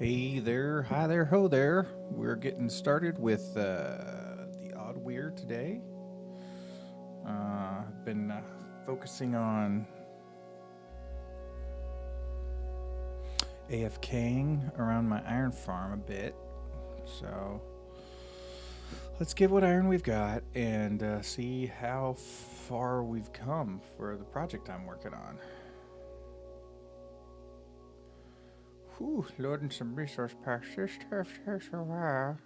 Hey there, hi there, ho there. We're getting started with the odd weird today. I've been focusing on AFKing around my iron farm a bit. So let's get what iron we've got and see how far we've come for the project I'm working on. Whew, loading some resource packs. This stuff takes a while.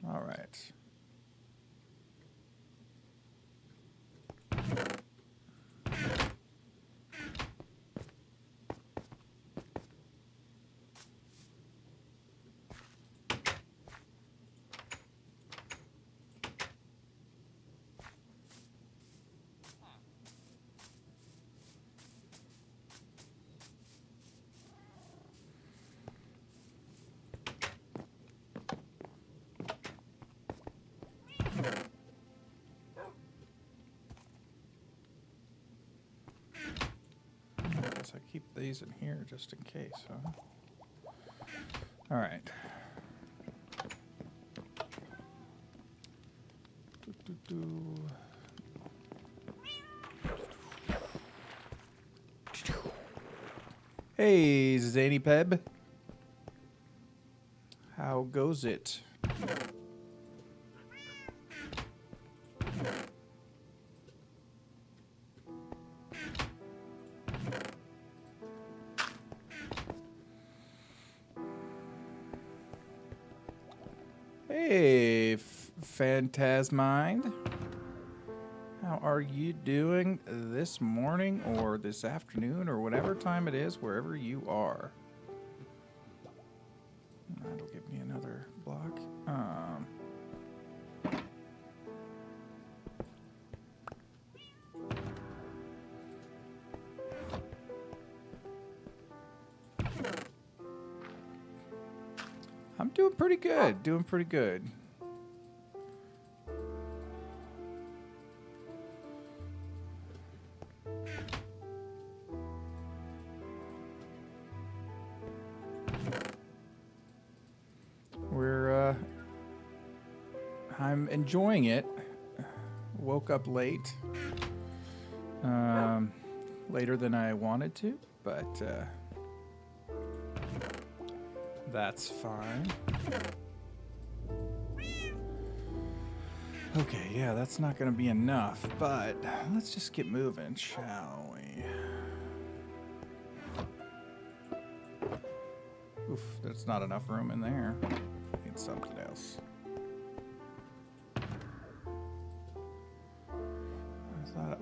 All right. I keep these in here just in case, huh? All right. Hey, Zany Peb. How goes it? Hey, Phantasmind. How are you doing this morning or this afternoon or whatever time it is, wherever you are? That'll give me another block. I'm doing pretty good. Doing pretty good. I'm enjoying it. Woke up late. Later than I wanted to, but that's fine. Okay, yeah, that's not going to be enough, but let's just get moving, shall we? Oof, there's not enough room in there. Need something else.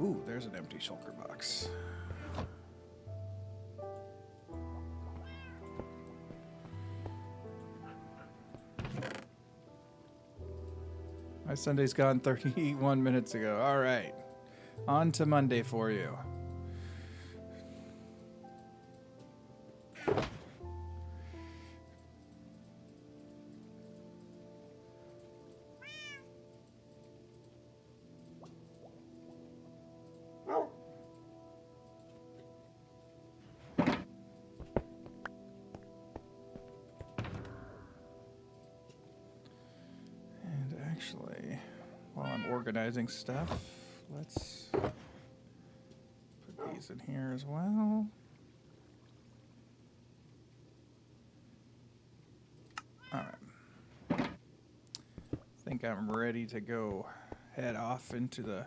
Ooh, there's an empty shulker box. My Sunday's gone 31 minutes ago. All right. On to Monday for you. Actually, while I'm organizing stuff, let's put these in here as well. All right. I think I'm ready to go head off into the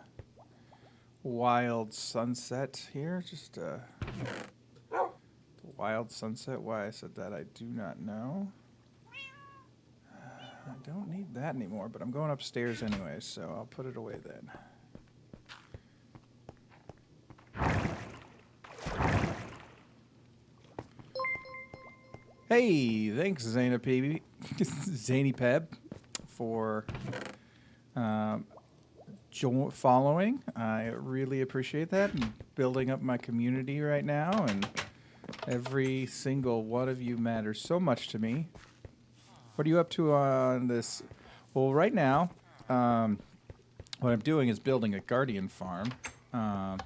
wild sunset here. Just the wild sunset. Why I said that, I do not know. I don't need that anymore, but I'm going upstairs anyway, so I'll put it away then. Hey, thanks, Zany Peb, for following. I really appreciate that and building up my community right now, and every single one of you matters so much to me. What are you up to on this? Well, right now, what I'm doing is building a guardian farm, and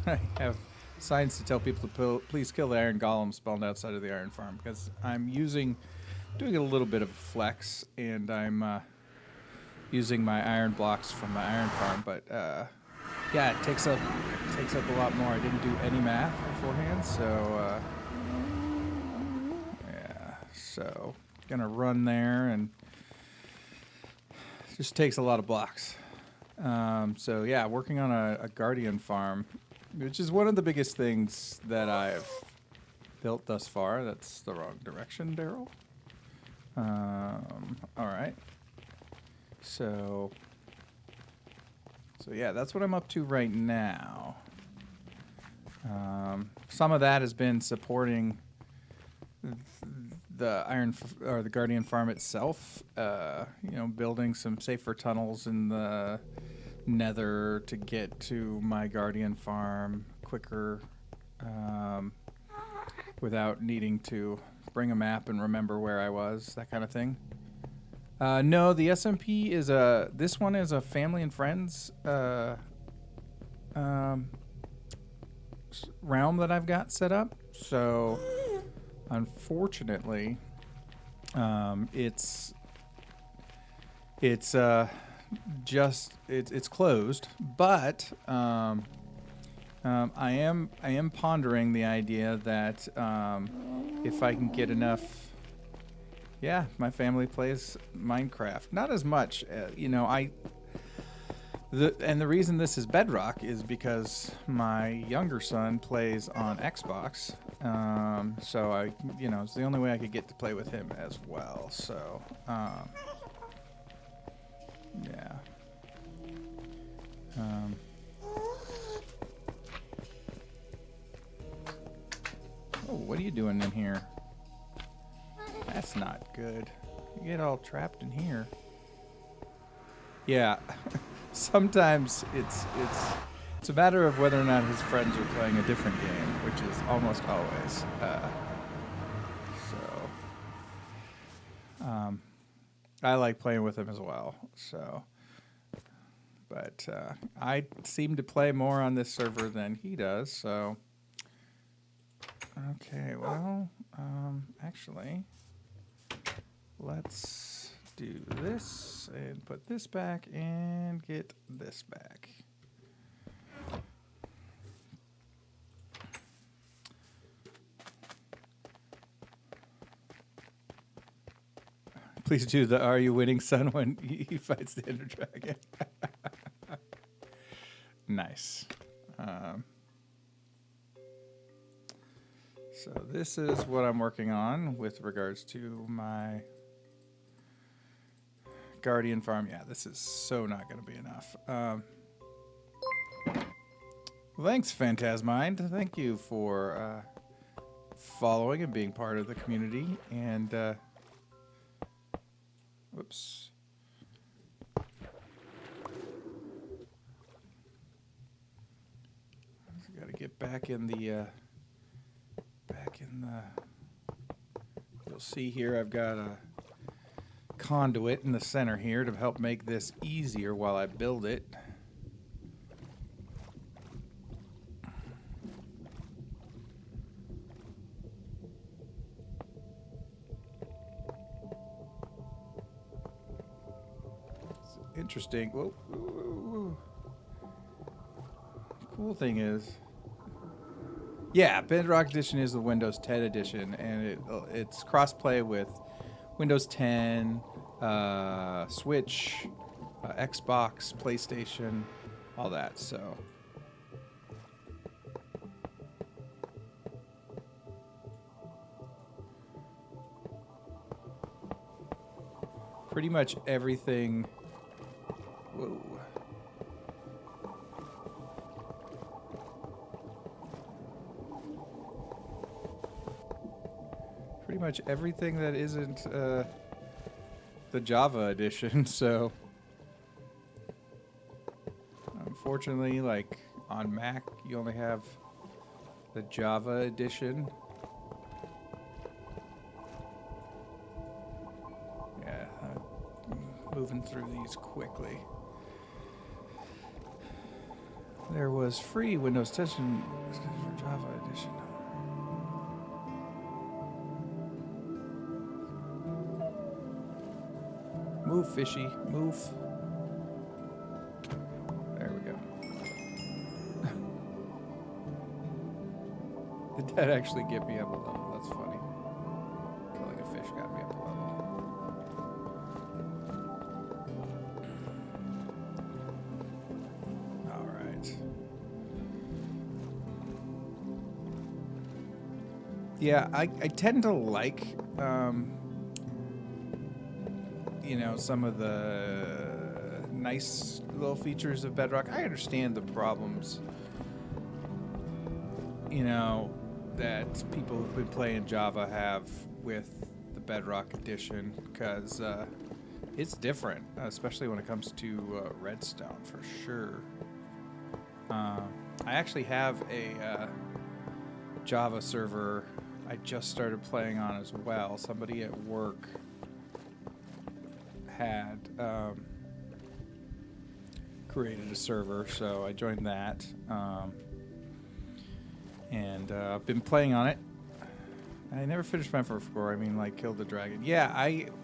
I have signs to tell people to please kill the iron golem spawned outside of the iron farm, because I'm doing a little bit of a flex, and I'm using my iron blocks from my iron farm, but yeah, it takes up a lot more. I didn't do any math beforehand, so yeah, so gonna run there, and it just takes a lot of blocks. So yeah, working on a guardian farm, which is one of the biggest things that I've built thus far. That's the wrong direction, Daryl. All right. So yeah, that's what I'm up to right now. Some of that has been supporting the guardian farm itself. You know, building some safer tunnels in the nether to get to my guardian farm quicker, without needing to bring a map and remember where I was, that kind of thing. No, the SMP is this one is a family and friends realm that I've got set up. So unfortunately, it's closed, but I am pondering the idea that if I can get enough. Yeah, my family plays Minecraft. Not as much, you know. And the reason this is Bedrock is because my younger son plays on Xbox. So you know, it's the only way I could get to play with him as well. So, yeah. Oh, what are you doing in here? That's not good. You get all trapped in here. Yeah, sometimes it's a matter of whether or not his friends are playing a different game, which is almost always. I like playing with him as well. So, but I seem to play more on this server than he does. So, okay, well, actually. Let's do this and put this back and get this back. Please do the "Are you winning, son?" when he fights the Ender Dragon. Nice. So this is what I'm working on with regards to my guardian farm. Yeah, this is so not going to be enough. Thanks, Phantasmind. Thank you for following and being part of the community. And whoops. Got to get back in the. You'll see here I've got a conduit in the center here to help make this easier while I build it. It's interesting. Whoa, whoa, whoa, whoa. Cool thing is, yeah, Bedrock Edition is the Windows 10 edition, and it's cross-play with Windows 10, Switch, Xbox, PlayStation, all that. So, pretty much everything. Whoa. Pretty much everything that isn't the Java edition. So unfortunately, like on Mac, you only have the Java edition. Yeah, moving through these quickly. There was free Windows 10 for Java edition. Move, fishy, move. There we go. Did that actually get me up a level? That's funny. Killing a fish got me up a level. All right. Yeah, I tend to like, you know, some of the nice little features of Bedrock. I understand the problems, you know, that people who've been playing Java have with the Bedrock edition, because it's different, especially when it comes to Redstone, for sure. I actually have a Java server I just started playing on as well. Somebody at work had created a server, so I joined that, and I've been playing on it. I never finished my first score. I mean, like, killed the dragon. Yeah,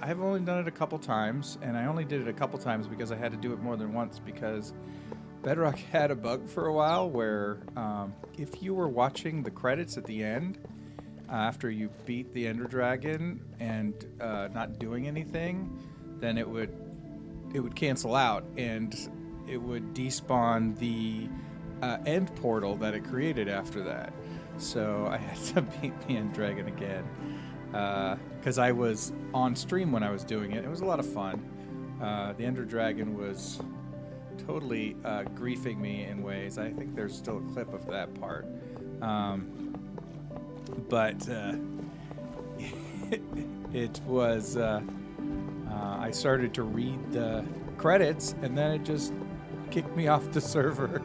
I've only done it a couple times, and I only did it a couple times because I had to do it more than once, because Bedrock had a bug for a while where if you were watching the credits at the end after you beat the Ender Dragon and not doing anything, then it would cancel out and it would despawn the end portal that it created after that. So I had to beat the End Dragon again because I was on stream when I was doing it. It was a lot of fun. The Ender Dragon was totally griefing me in ways. I think there's still a clip of that part. But it was... I started to read the credits, and then it just kicked me off the server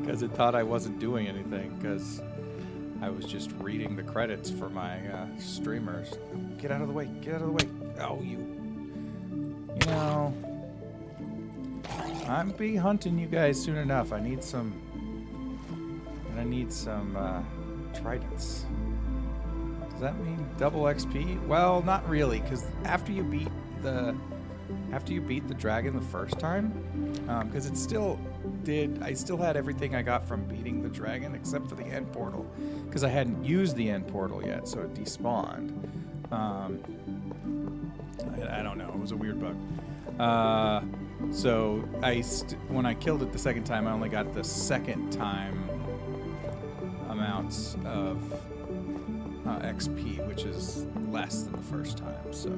because it thought I wasn't doing anything because I was just reading the credits for my streamers. Get out of the way! Get out of the way! Oh, you know, I'm be hunting you guys soon enough. I need some tridents. Does that mean double XP? Well, not really, because after you beat the dragon the first time, because it still did. I still had everything I got from beating the dragon except for the end portal, because I hadn't used the end portal yet, so it despawned. I don't know. It was a weird bug. So when I killed it the second time, I only got the second time amounts of XP, which is less than the first time. So,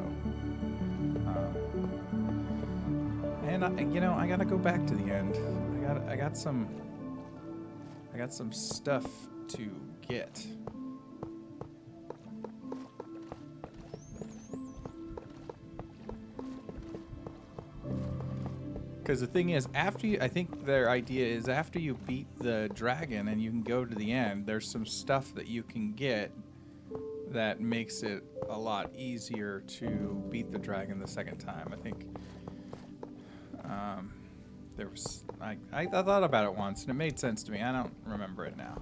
and I gotta go back to the end. I got some stuff to get. Because the thing is, I think their idea is after you beat the dragon and you can go to the end, there's some stuff that you can get that makes it a lot easier to beat the dragon the second time. I think there was... I thought about it once, and it made sense to me. I don't remember it now.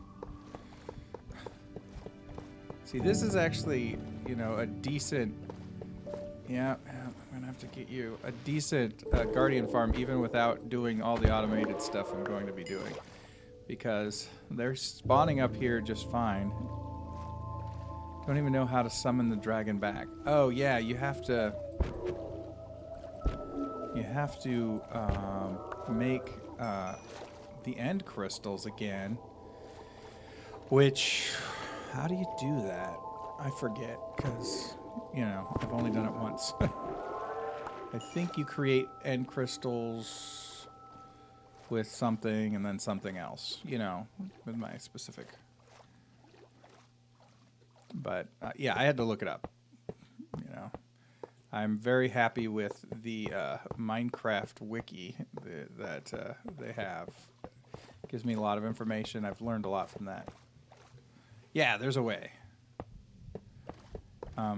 See, this is actually, a decent... Yeah, I'm going to have to get you a decent guardian farm, even without doing all the automated stuff I'm going to be doing. Because they're spawning up here just fine. Don't even know how to summon the dragon back. Oh, yeah, you have to make the end crystals again. Which, how do you do that? I forget, because... I've only done it once. I think you create end crystals with something and then something else, with my specific. But, yeah, I had to look it up. I'm very happy with the Minecraft wiki that they have. It gives me a lot of information. I've learned a lot from that. Yeah, there's a way.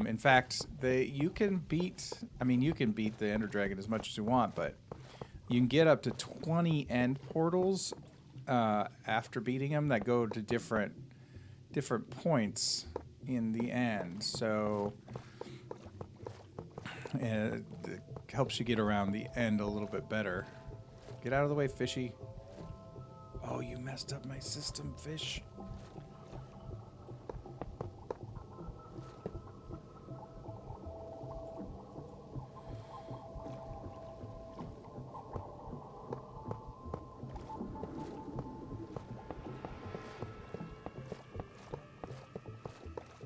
In fact, you can beat the Ender Dragon as much as you want, but you can get up to 20 end portals after beating them that go to different points in the end. So it helps you get around the end a little bit better. Get out of the way, fishy. Oh, you messed up my system, fish.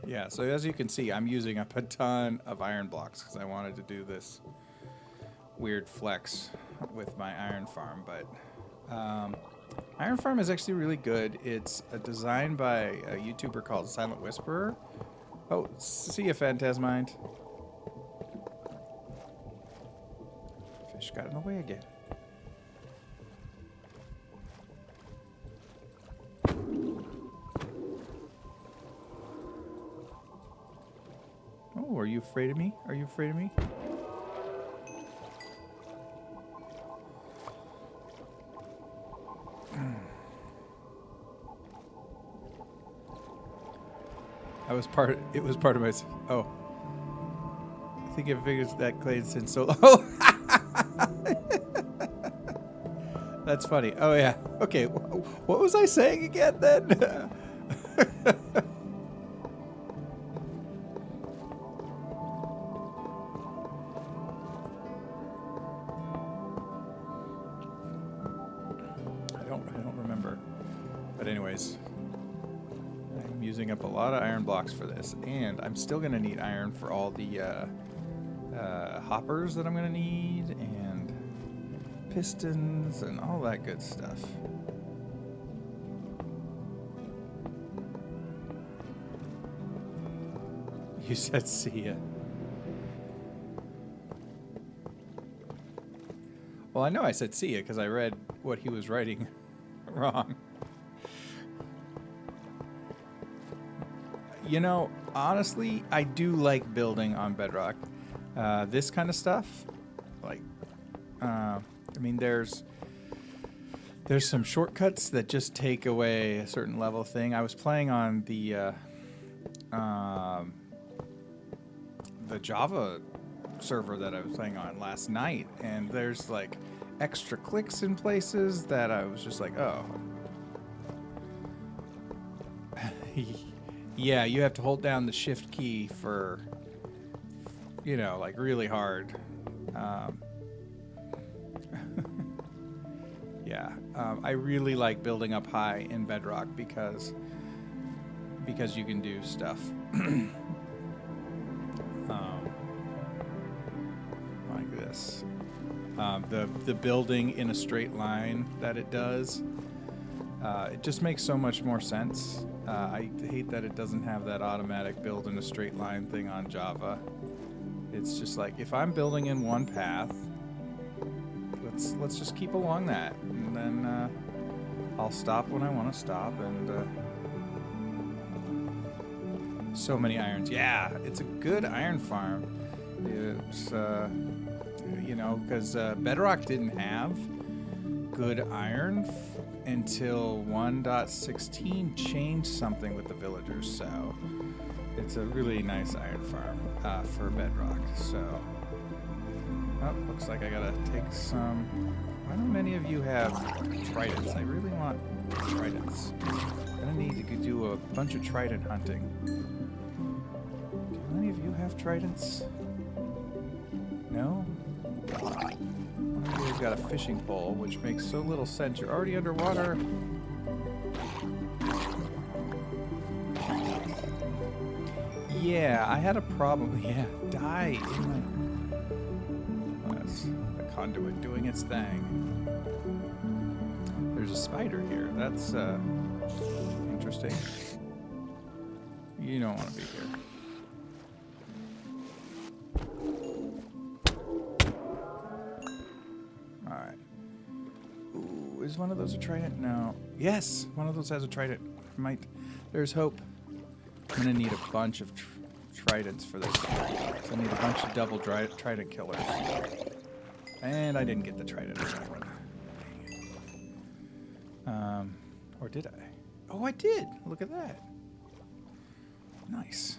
Yeah, so as you can see, I'm using up a ton of iron blocks because I wanted to do this weird flex with my iron farm. But iron farm is actually really good. It's designed by a YouTuber called Silent Whisperer. Oh, see ya, Phantasmind. Fish got in the way again. Oh, are you afraid of me? Are you afraid of me? It was part of my... Oh. I think it figures that Clay's in so... Oh! That's funny. Oh, yeah. Okay, what was I saying again, then? I don't remember. But anyways... using up a lot of iron blocks for this, and I'm still going to need iron for all the hoppers that I'm going to need, and pistons, and all that good stuff. You said see ya. Well, I know I said see ya because I read what he was writing wrong. You know, honestly, I do like building on Bedrock. This kind of stuff, like, I mean, there's some shortcuts that just take away a certain level thing. I was playing on the Java server that I was playing on last night, and there's like extra clicks in places that I was just like, oh. Yeah, you have to hold down the shift key for, you know, like really hard. Yeah, I really like building up high in Bedrock because you can do stuff like this. The building in a straight line that it does, it just makes so much more sense. I hate that it doesn't have that automatic build in a straight line thing on Java. It's just like, if I'm building in one path, let's just keep along that, and then I'll stop when I want to stop. And so many irons. Yeah, it's a good iron farm. It's you know, because Bedrock didn't have good iron until 1.16 changed something with the villagers, so it's a really nice iron farm for Bedrock. So, oh, looks like I gotta take some. Why don't many of you have tridents? I really want tridents. I'm gonna need to do a bunch of trident hunting. Do any of you have tridents? No? You've got a fishing pole, which makes so little sense. You're already underwater. Yeah, I had a problem. Yeah, die. That's a conduit doing its thing. There's a spider here. That's interesting. You don't want to be here. Is one of those a trident? No. Yes, one of those has a trident. There's hope. I'm gonna need a bunch of tridents for this. So I need a bunch of double trident killers. And I didn't get the trident on that one. Or did I? Oh, I did. Look at that. Nice.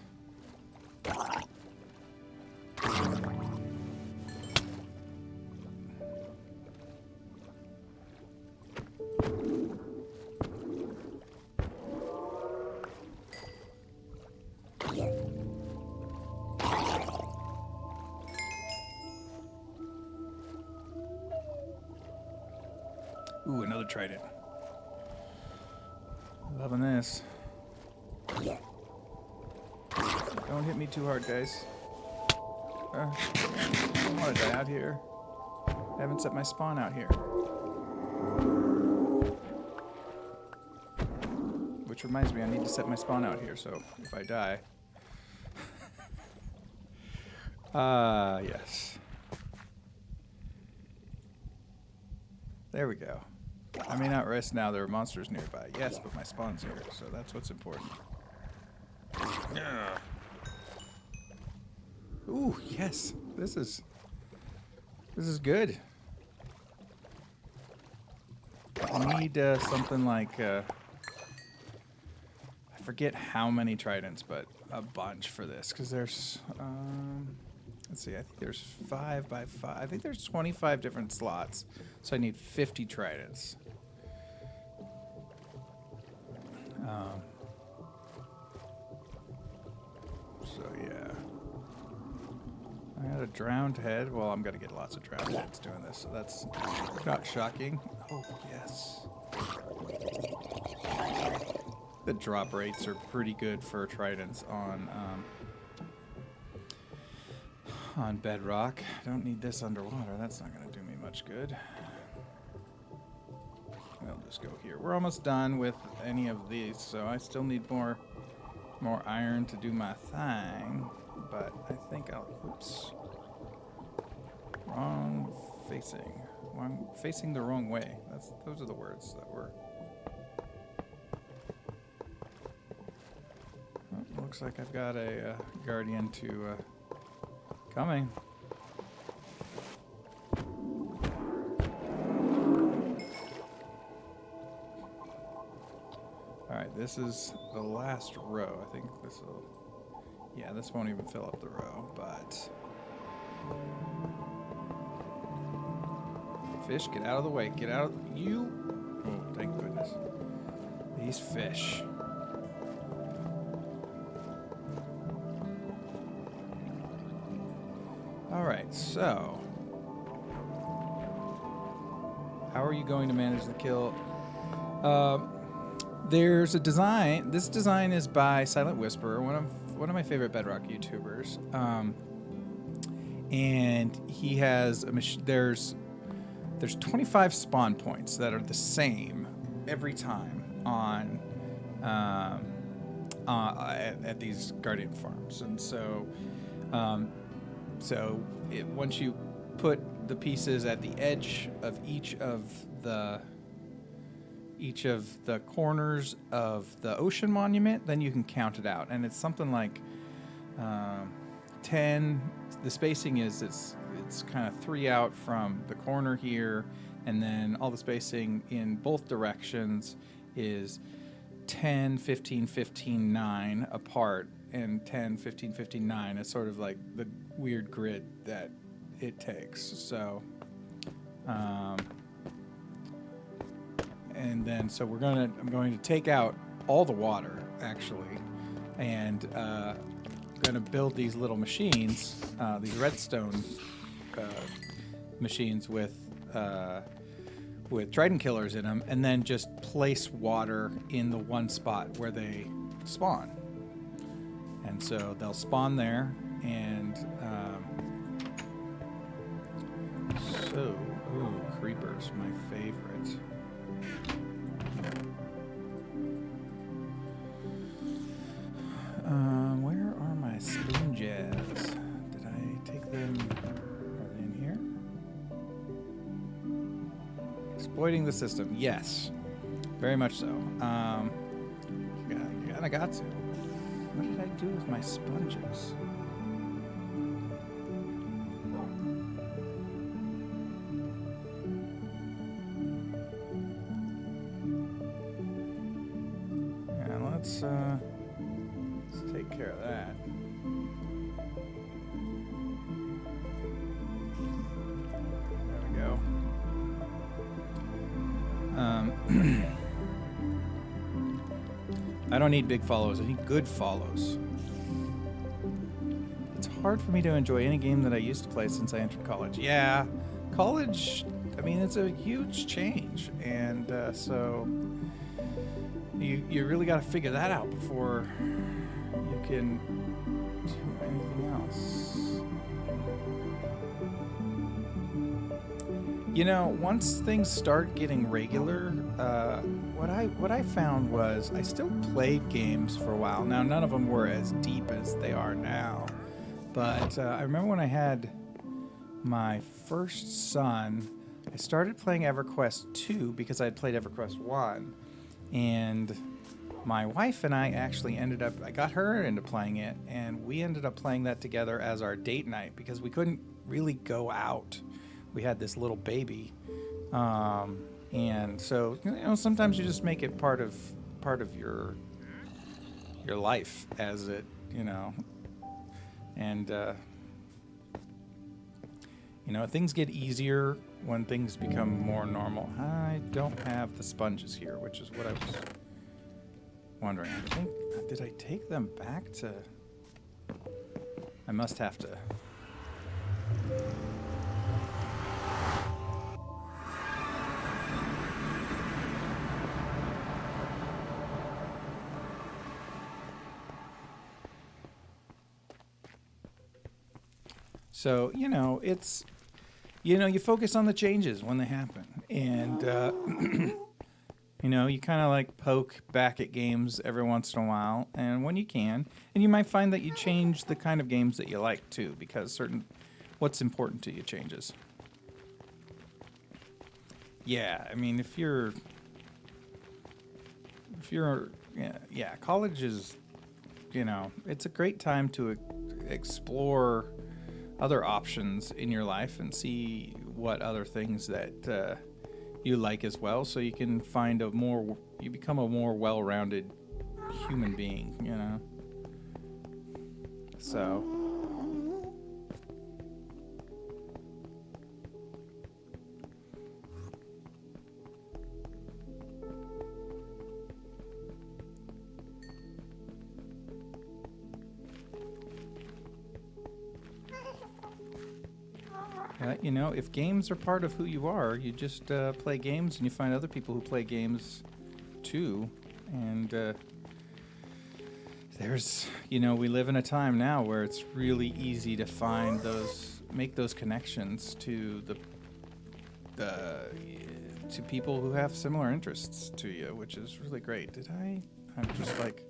Ooh, another trident. Loving this. Don't hit me too hard, guys. I don't want to die out here. I haven't set my spawn out here. Which reminds me, I need to set my spawn out here, so if I die... yes. There we go. I may not rest now, there are monsters nearby. Yes, but my spawn's here, so that's what's important. Yeah. Ooh, yes. This is good. I need something like I forget how many tridents, but a bunch for this, because there's let's see, I think there's 5 by 5. I think there's 25 different slots, so I need 50 tridents. So yeah, I got a drowned head. Well, I'm gonna get lots of drowned heads doing this, so that's not shocking. Oh yes, the drop rates are pretty good for tridents on Bedrock. Don't need this underwater. That's not gonna do me much good. I'll just go here. We're almost done with any of these, so I still need more iron to do my thing. But I think I'll... Oops. Facing the wrong way. Those are the words that were... Oh, looks like I've got a guardian to coming. Alright, this is the last row. I think this will... Yeah, this won't even fill up the row, but... Fish, get out of the way. Get out of... You... Oh, thank goodness. These fish. Alright, so... How are you going to manage the kill? There's a design. This design is by Silent Whisperer, one of my favorite Bedrock YouTubers. And he has a there's 25 spawn points that are the same every time on at these Guardian farms, and so once you put the pieces at the edge of each of the corners of the ocean monument, then you can count it out, and it's something like 10. The spacing is it's kind of 3 out from the corner here, and then all the spacing in both directions is 10, 15, 15, 9 apart, and 10, 15, 15, 9 is sort of like the weird grid that it takes. So and then so I'm going to take out all the water actually, and going to build these little machines, these redstone machines with trident killers in them, and then just place water in the one spot where they spawn. And so they'll spawn there, and ooh, creepers, my favorite. Where are my spoon jabs? Did I take them? Are they in here? Exploiting the system. Yes. Very much so. You kinda got to. What did I do with my sponges? let's take care of that. There we go. I don't need big follows. I need good follows. It's hard for me to enjoy any game that I used to play since I entered college. Yeah, college, I mean, it's a huge change. And so you really got to figure that out before you can do anything else. You know, once things start getting regular, what I found was I still played games for a while. Now, none of them were as deep as they are now, but I remember when I had my first son, I started playing EverQuest 2 because I had played EverQuest 1, and my wife and I actually I got her into playing it, and we ended up playing that together as our date night because we couldn't really go out. We had this little baby, and so sometimes you just make it part of your life as it and things get easier when things become more normal. I don't have the sponges here, which is what I was wondering. Did I take them back to? I must have to. So, it's, you focus on the changes when they happen. And, you kind of like poke back at games every once in a while, and when you can. And you might find that you change the kind of games that you like, too, because what's important to you changes. Yeah, I mean, if you're, college is, it's a great time to explore other options in your life and see what other things that you like as well, so you can find you become a more well-rounded human being, So if games are part of who you are, you just play games and you find other people who play games too. And we live in a time now where it's really easy to make those connections to to people who have similar interests to you, which is really great. I'm just like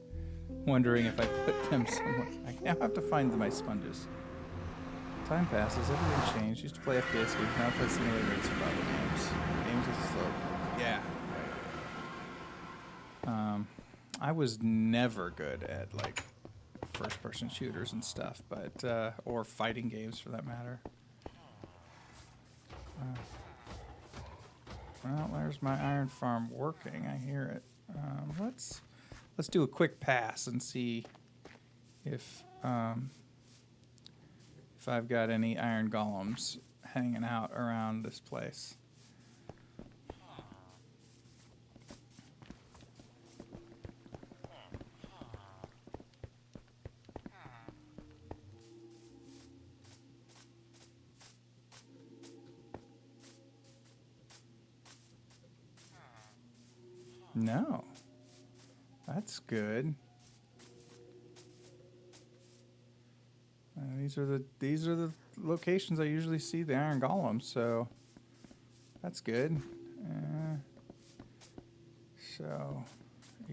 wondering if I put them somewhere. I now have to find my sponges. Time passes, everything changed. Used to play FPS games, now I play simulator and survival games. Games is slow. Yeah. I was never good at first-person shooters and stuff, but or fighting games for that matter. Well, there's my iron farm working. I hear it. Let's do a quick pass and see if I've got any iron golems hanging out around this place. No. That's good. These are the locations I usually see the iron golems, so that's good. So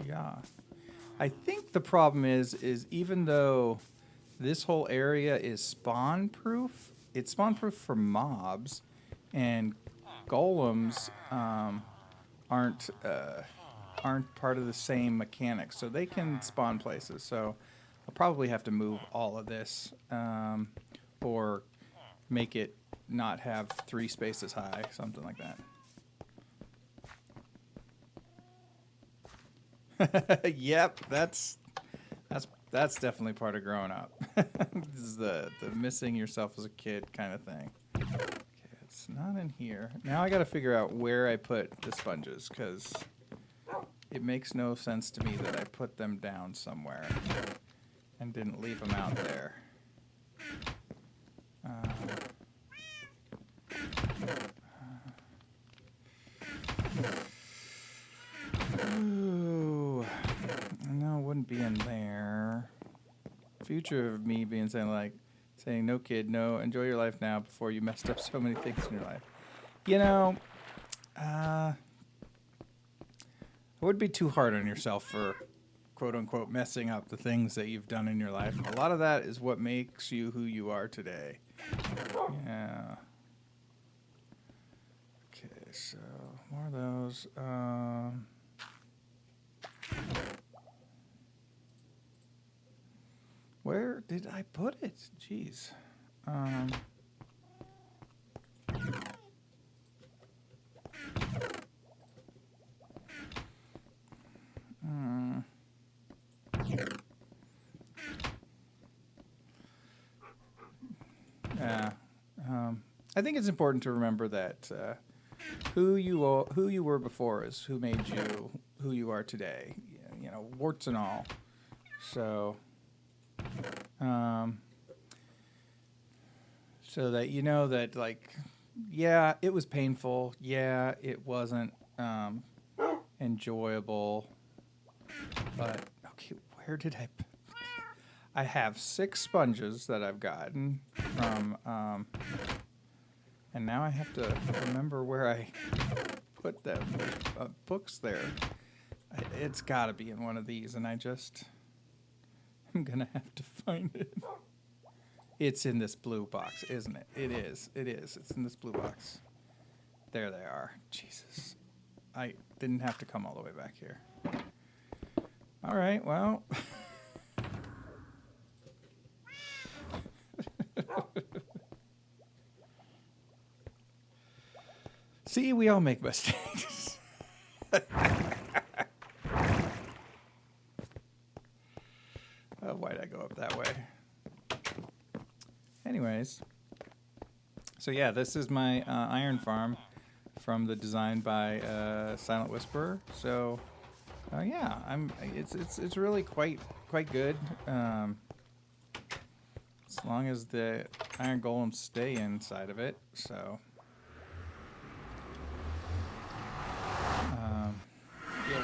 yeah, I think the problem is even though this whole area is spawn proof, it's spawn proof for mobs, and golems aren't part of the same mechanics, so they can spawn places. So I'll probably have to move all of this, or make it not have 3 spaces high, something like that. Yep, that's definitely part of growing up. This is the missing yourself as a kid kind of thing. Okay, it's not in here. Now I got to figure out where I put the sponges, because it makes no sense to me that I put them down somewhere and didn't leave them out there. Ooh, no, it wouldn't be in there. Future of me being saying, no kid, no, enjoy your life now before you messed up so many things in your life. You know, I would be too hard on yourself for quote unquote messing up the things that you've done in your life. A lot of that is what makes you who you are today. Yeah. Okay, so more of those. Where did I put it? Jeez. Yeah. I think it's important to remember that who you were before is who made you who you are today. You know, warts and all. So, so that you know that, like, yeah, it was painful. Yeah, it wasn't enjoyable. But okay, where did I have 6 sponges that I've gotten from, and now I have to remember where I put them. Books there. It's got to be in one of these, and I'm gonna have to find it. It's in this blue box, isn't it? It is. It is. It's in this blue box. There they are. Jesus. I didn't have to come all the way back here. All right, well. See, we all make mistakes. Oh, why'd I go up that way? Anyways, so yeah, this is my iron farm from the design by Silent Whisperer. So yeah, it's really quite good. As long as the iron golems stay inside of it. So yeah.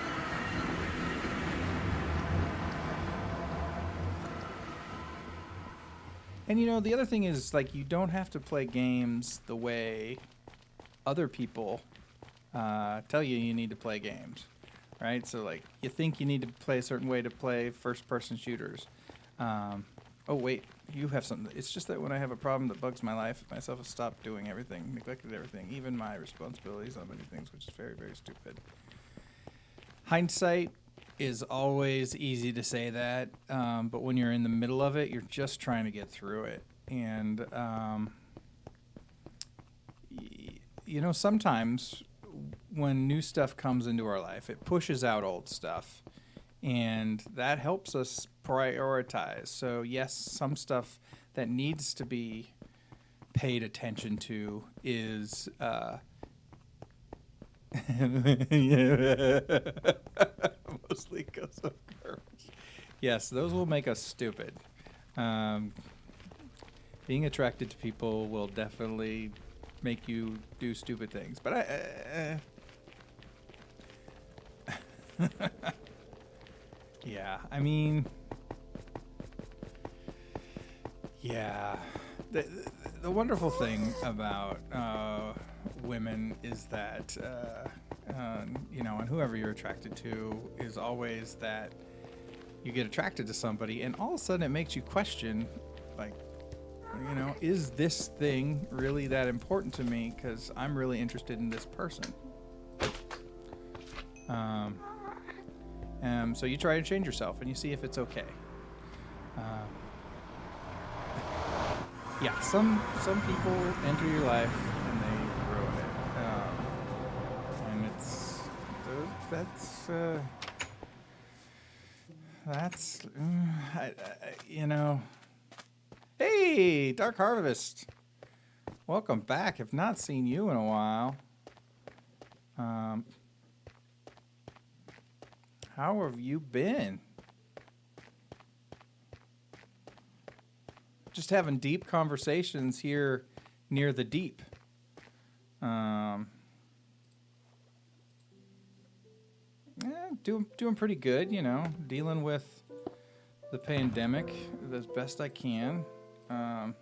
And, you know, the other thing is, like, you don't have to play games the way other people tell you need to play games, right? So, like, you think you need to play a certain way to play first-person shooters. Oh, wait, you have something. It's just that when I have a problem that bugs my life, myself has stopped doing everything, neglected everything, even my responsibilities on many things, which is very, very stupid. Hindsight is always easy to say that, but when you're in the middle of it, you're just trying to get through it. And, you know, sometimes when new stuff comes into our life, it pushes out old stuff, and that helps us prioritize. So, yes, some stuff that needs to be paid attention to is... mostly because of girls. Yes, those will make us stupid. Being attracted to people will definitely make you do stupid things. But yeah, I mean, yeah. The wonderful thing about women is that, you know, and whoever you're attracted to is always that you get attracted to somebody and all of a sudden it makes you question, like, you know, is this thing really that important to me? Because I'm really interested in this person. So you try to change yourself and you see if it's okay. Yeah, some people enter your life and they ruin it, and that's That's, you know. Hey, Dark Harvest. Welcome back. Have not seen you in a while. How have you been? Just having deep conversations here near the deep. Doing pretty good, you know, dealing with the pandemic as best I can. All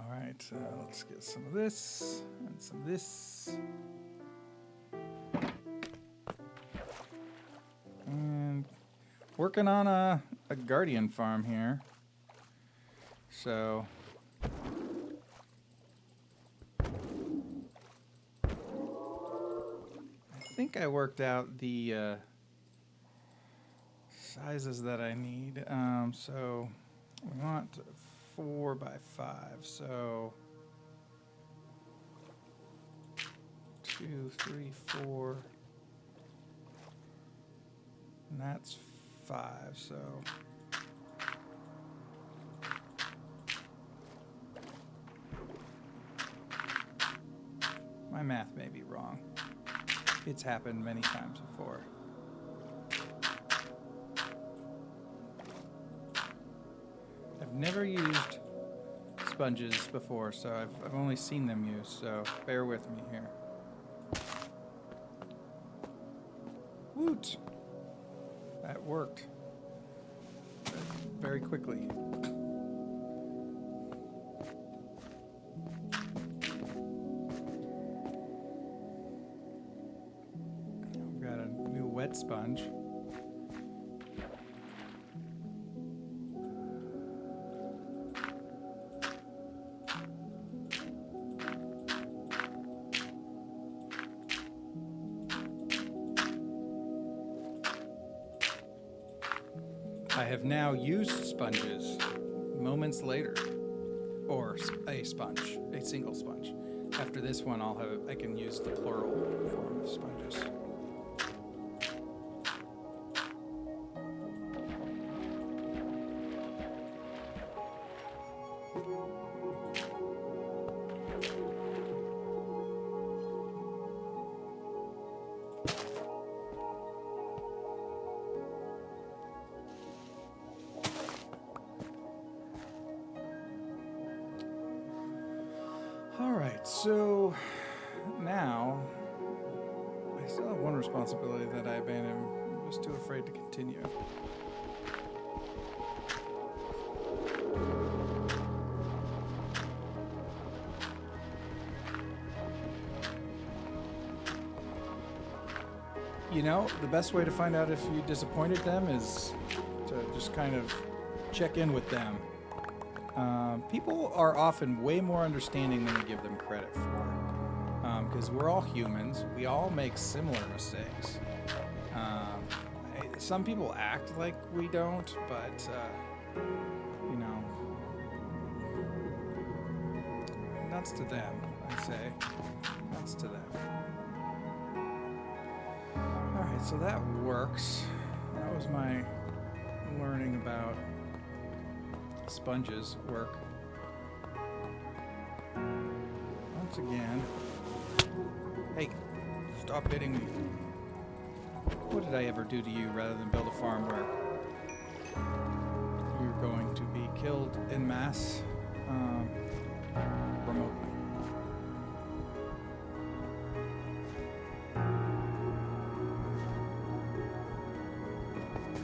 right, let's get some of this and some of this. And working on a guardian farm here. So I think I worked out the sizes that I need. So we want 4 by 5. So 2, 3, 4. And that's 5. So my math may be wrong. It's happened many times before. I've never used sponges before, so I've only seen them used, so bear with me here. Woot! That worked very quickly. We've got a new wet sponge. I have now used sponges moments later, or a sponge, a single sponge. After this one, I can use the plural form of sponges. So now I still have one responsibility that I abandoned. I'm just too afraid to continue. You know, the best way to find out if you disappointed them is to just kind of check in with them. People are often way more understanding than we give them credit for, because we're all humans. We all make similar mistakes. Some people act like we don't, but you know, nuts to them, I say. Nuts to them. All right, so that works. That was my learning about sponges work. Once again, hey, stop hitting me. What did I ever do to you rather than build a farm where you're going to be killed en masse remotely?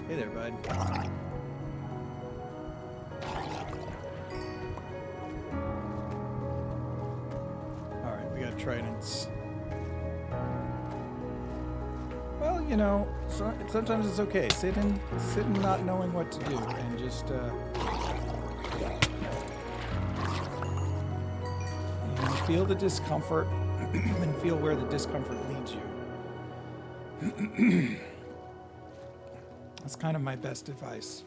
Hey there, bud. Tridents. Well, you know, sometimes it's okay. Sit and not knowing what to do, and just you know, feel the discomfort and feel where the discomfort leads you. That's kind of my best advice.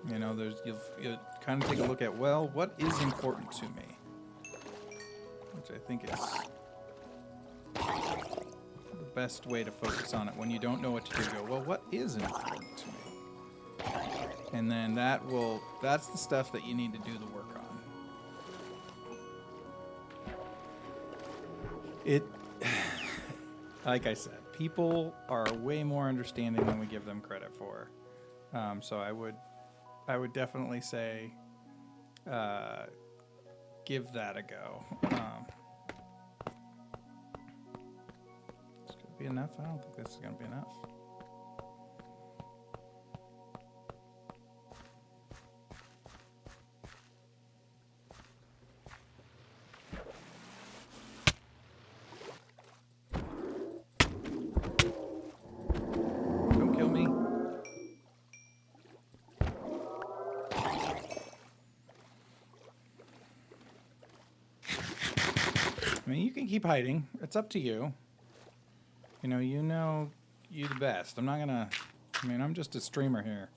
You know, know, you'll kind of take a look at, well, what is important to me? Which I think is the best way to focus on it. When you don't know what to do, go, well, what is important to me? And then that's the stuff that you need to do the work on. Like I said, people are way more understanding than we give them credit for. So I would definitely say, give that a go. It's gonna be enough. I don't think this is gonna be enough. Don't kill me. I mean, you can keep hiding. It's up to you. You know you the best. I'm not gonna... I mean, I'm just a streamer here.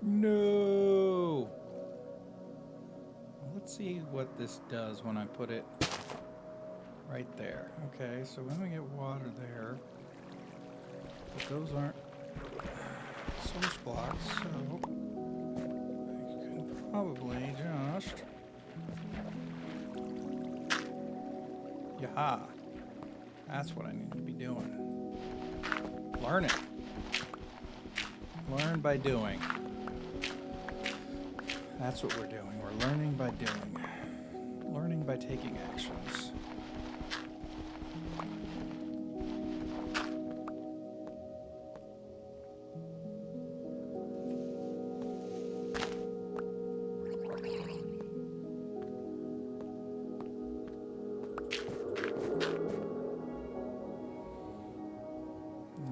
No! Let's see what this does when I put it right there. Okay, so when we get water there, but those aren't source blocks, so I can probably just... Yaha! That's what I need to be doing. Learning. Learn by doing. That's what we're doing. We're learning by doing. Learning by taking actions.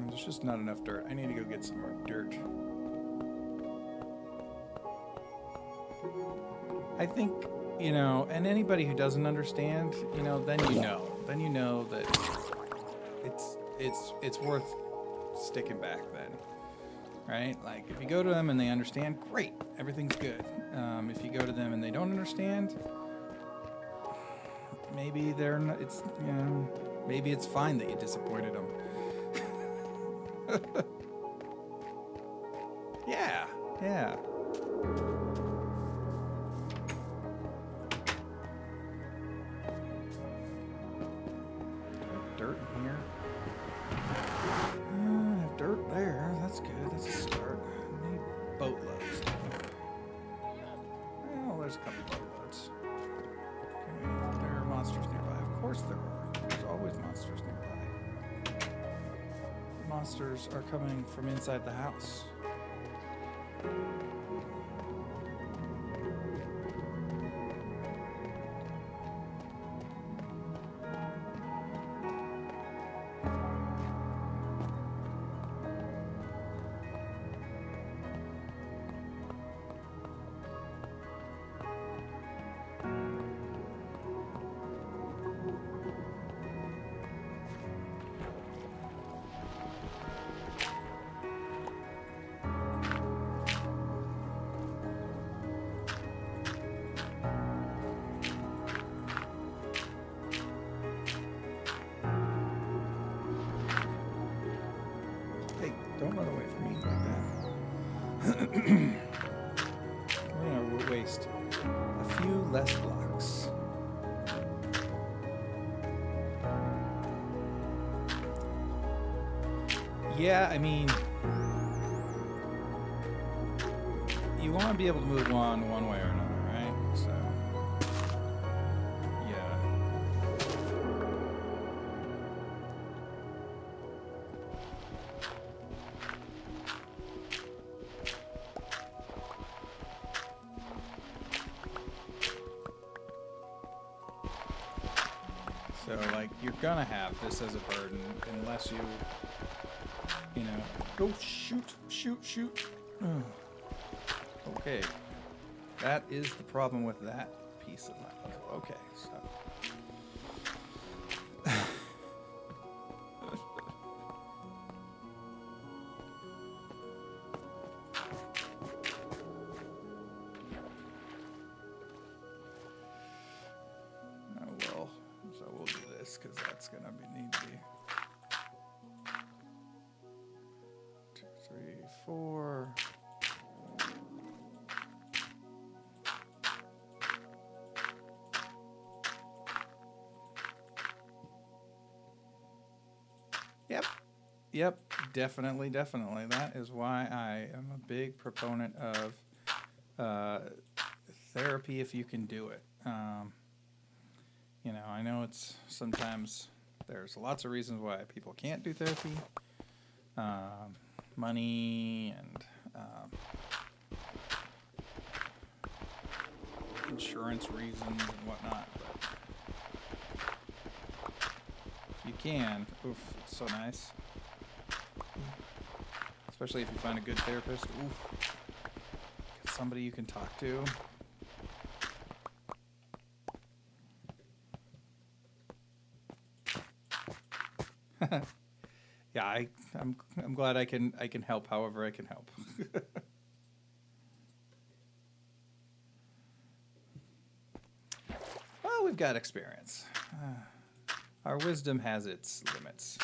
There's just not enough dirt. I need to go get some more dirt. I think, you know, and anybody who doesn't understand, you know, then you know that it's worth sticking back then, right? Like, if you go to them and they understand, great, everything's good. If you go to them and they don't understand, maybe they're not, it's, you know, maybe it's fine that you disappointed them. Yeah. Dirt in here. I have dirt there. That's good. That's a start. I need boatloads. Well, there's a couple boatloads. Okay, there are monsters nearby. Of course there are. There's always monsters nearby. Monsters are coming from inside the house. Don't run away from me like that. We're gonna waste a few less blocks. Yeah, I mean, you want to be able to move on one way or another, right? So, yeah. So, like, you're gonna have this as a burden unless you know, go shoot. Okay. That is the problem with that piece of my puzzle. Okay, so. So we'll do this because that's gonna need to be 2, 3, 4. Yep, definitely. That is why I am a big proponent of therapy if you can do it. You know, I know it's sometimes there's lots of reasons why people can't do therapy. Money and insurance reasons and whatnot. But if you can, oof, it's so nice. Especially if you find a good therapist. Oof. Get somebody you can talk to. Yeah, I'm glad I can help however I can help. Well, we've got experience. Our wisdom has its limits.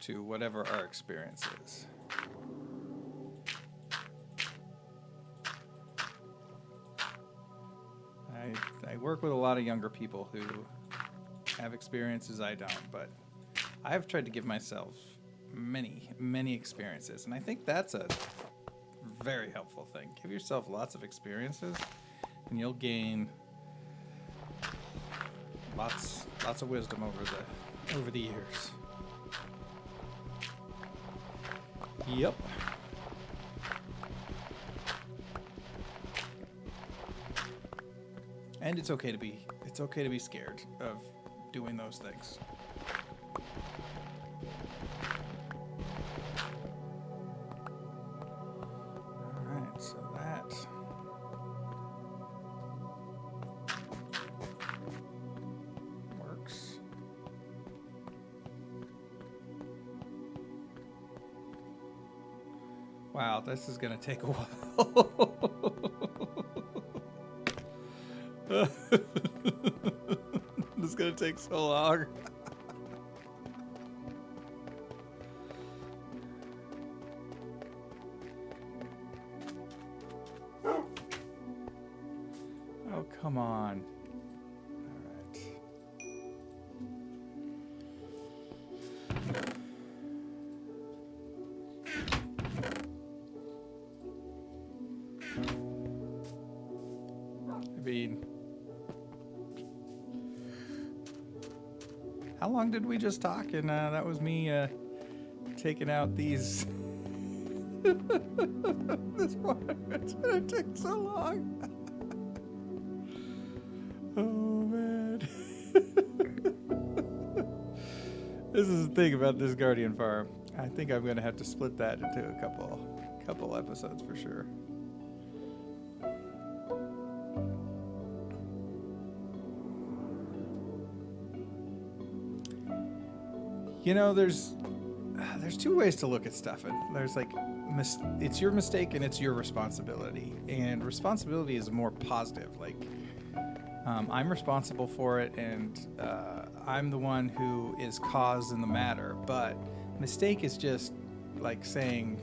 To whatever our experience is. I work with a lot of younger people who have experiences I don't, but I've tried to give myself many experiences, and I think that's a very helpful thing. Give yourself lots of experiences, and you'll gain lots of wisdom over the years. Yep. And it's okay to be scared of doing those things. All right, so that works. Wow, this is gonna take a while. This is gonna take so long. Oh, come on. All right. I mean, how long did we just talk? And that was me taking out these. This one, it's gonna take so long. Oh man. This is the thing about this Guardian farm. I think I'm gonna have to split that into a couple episodes for sure. You know, there's two ways to look at stuff, and there's like it's your mistake and it's your responsibility. And responsibility is more positive. Like I'm responsible for it, and I'm the one who is cause in the matter. But mistake is just like saying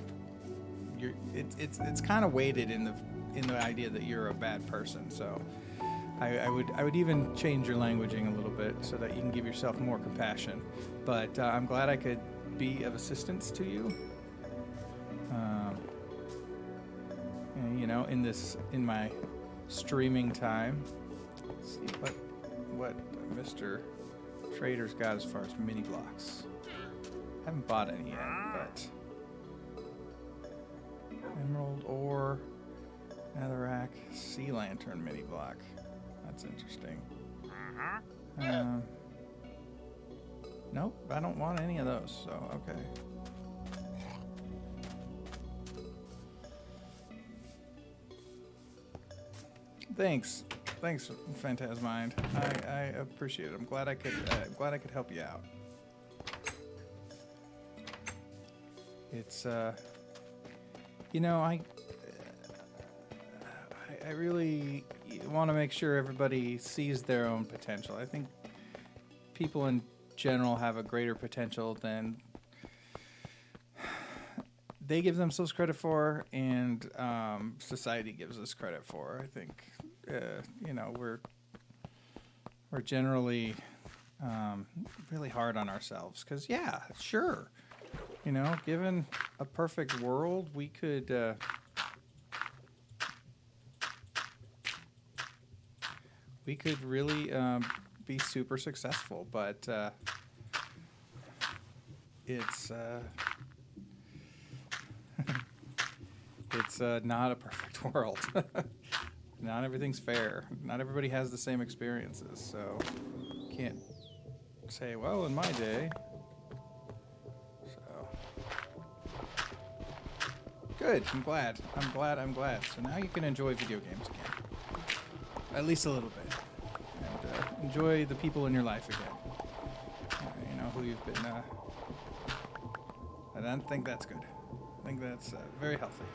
it's kind of weighted in the idea that you're a bad person. So I would even change your languaging a little bit so that you can give yourself more compassion. But I'm glad I could be of assistance to you. You know, in my streaming time. Let's see what Mr. Trader's got as far as mini blocks. I haven't bought any yet, but emerald ore, netherrack. sea lantern mini block. That's interesting. Nope, I don't want any of those, so okay. Thanks, Phantasmind. I appreciate it. I'm glad I could help you out. It's you know, I really want to make sure everybody sees their own potential. I think people in general have a greater potential than they give themselves credit for, and society gives us credit for. I think you know, we're generally really hard on ourselves because, yeah, sure, you know, given a perfect world, we could really be super successful, but it's it's not a perfect world. Not everything's fair. Not everybody has the same experiences, so can't say, well, in my day. So good. I'm glad. So now you can enjoy video games again, at least a little bit, and enjoy the people in your life again. You know who you've been. And I think that's good. I think that's very healthy.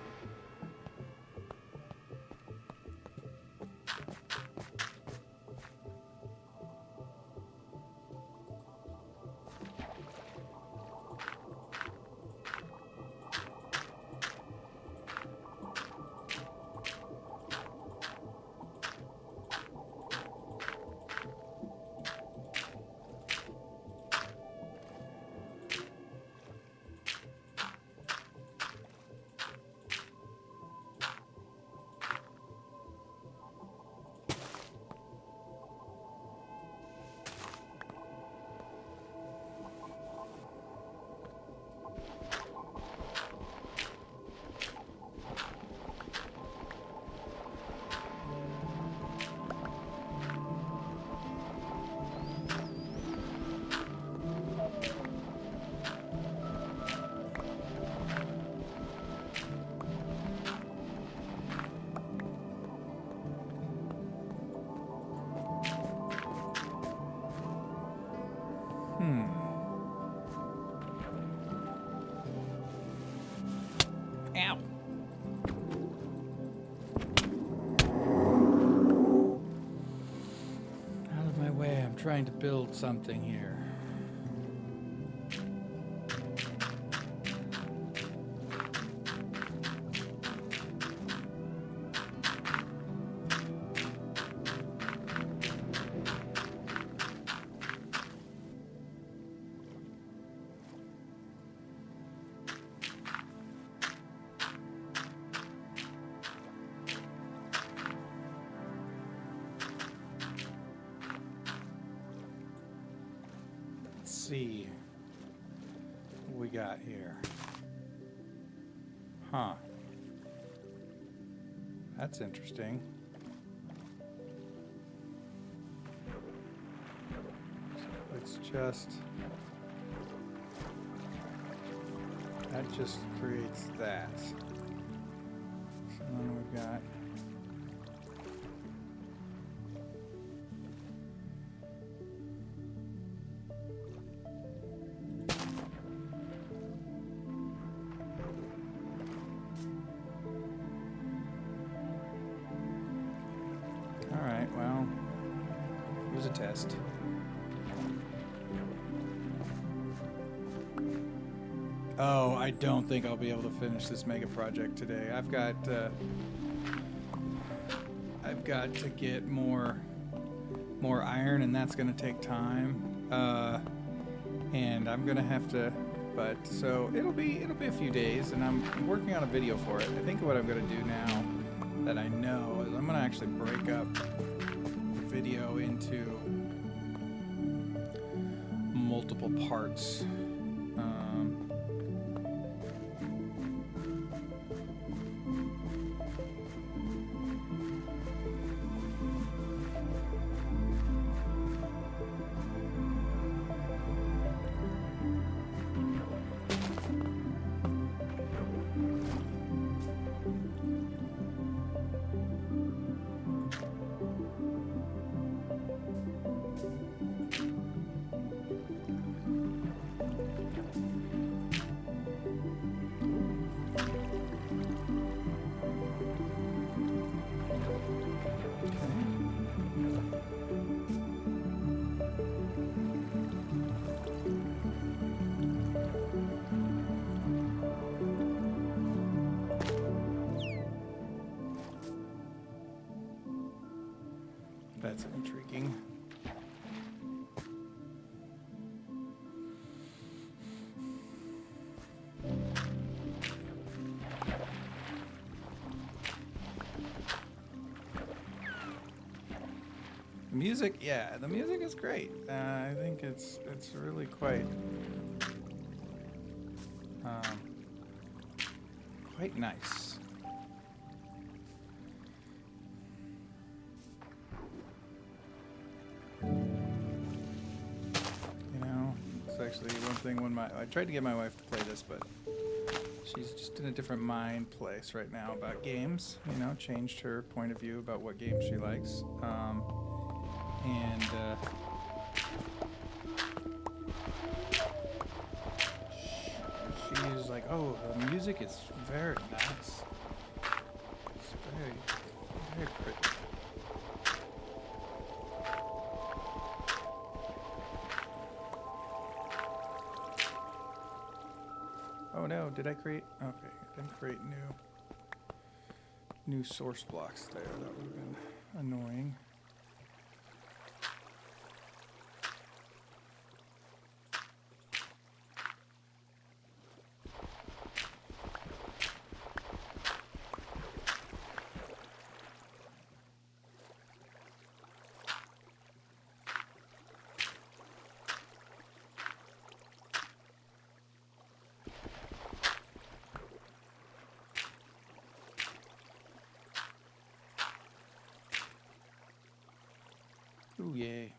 Ow. Out of my way, I'm trying to build something here. See what we got here. Huh. That's interesting. So it's just... that just creates that. So then we've got... well, it was a test. Oh, I don't think I'll be able to finish this mega project today. I've got to get more iron, and that's going to take time. And I'm going to have to, but so it'll be a few days, and I'm working on a video for it. I think what I'm going to do now that I know is I'm going to actually break up the video into multiple parts. That's intriguing. The music, yeah, the music is great. I think it's really quite nice. You know, it's actually one thing when I tried to get my wife to play this, but she's just in a different mind place right now about games. You know, changed her point of view about what games she likes. And she's like, "Oh, the music is very nice. It's very pretty." Oh no, did I create? Okay, I didn't create new source blocks there. That would have been annoying. Ooh, yay.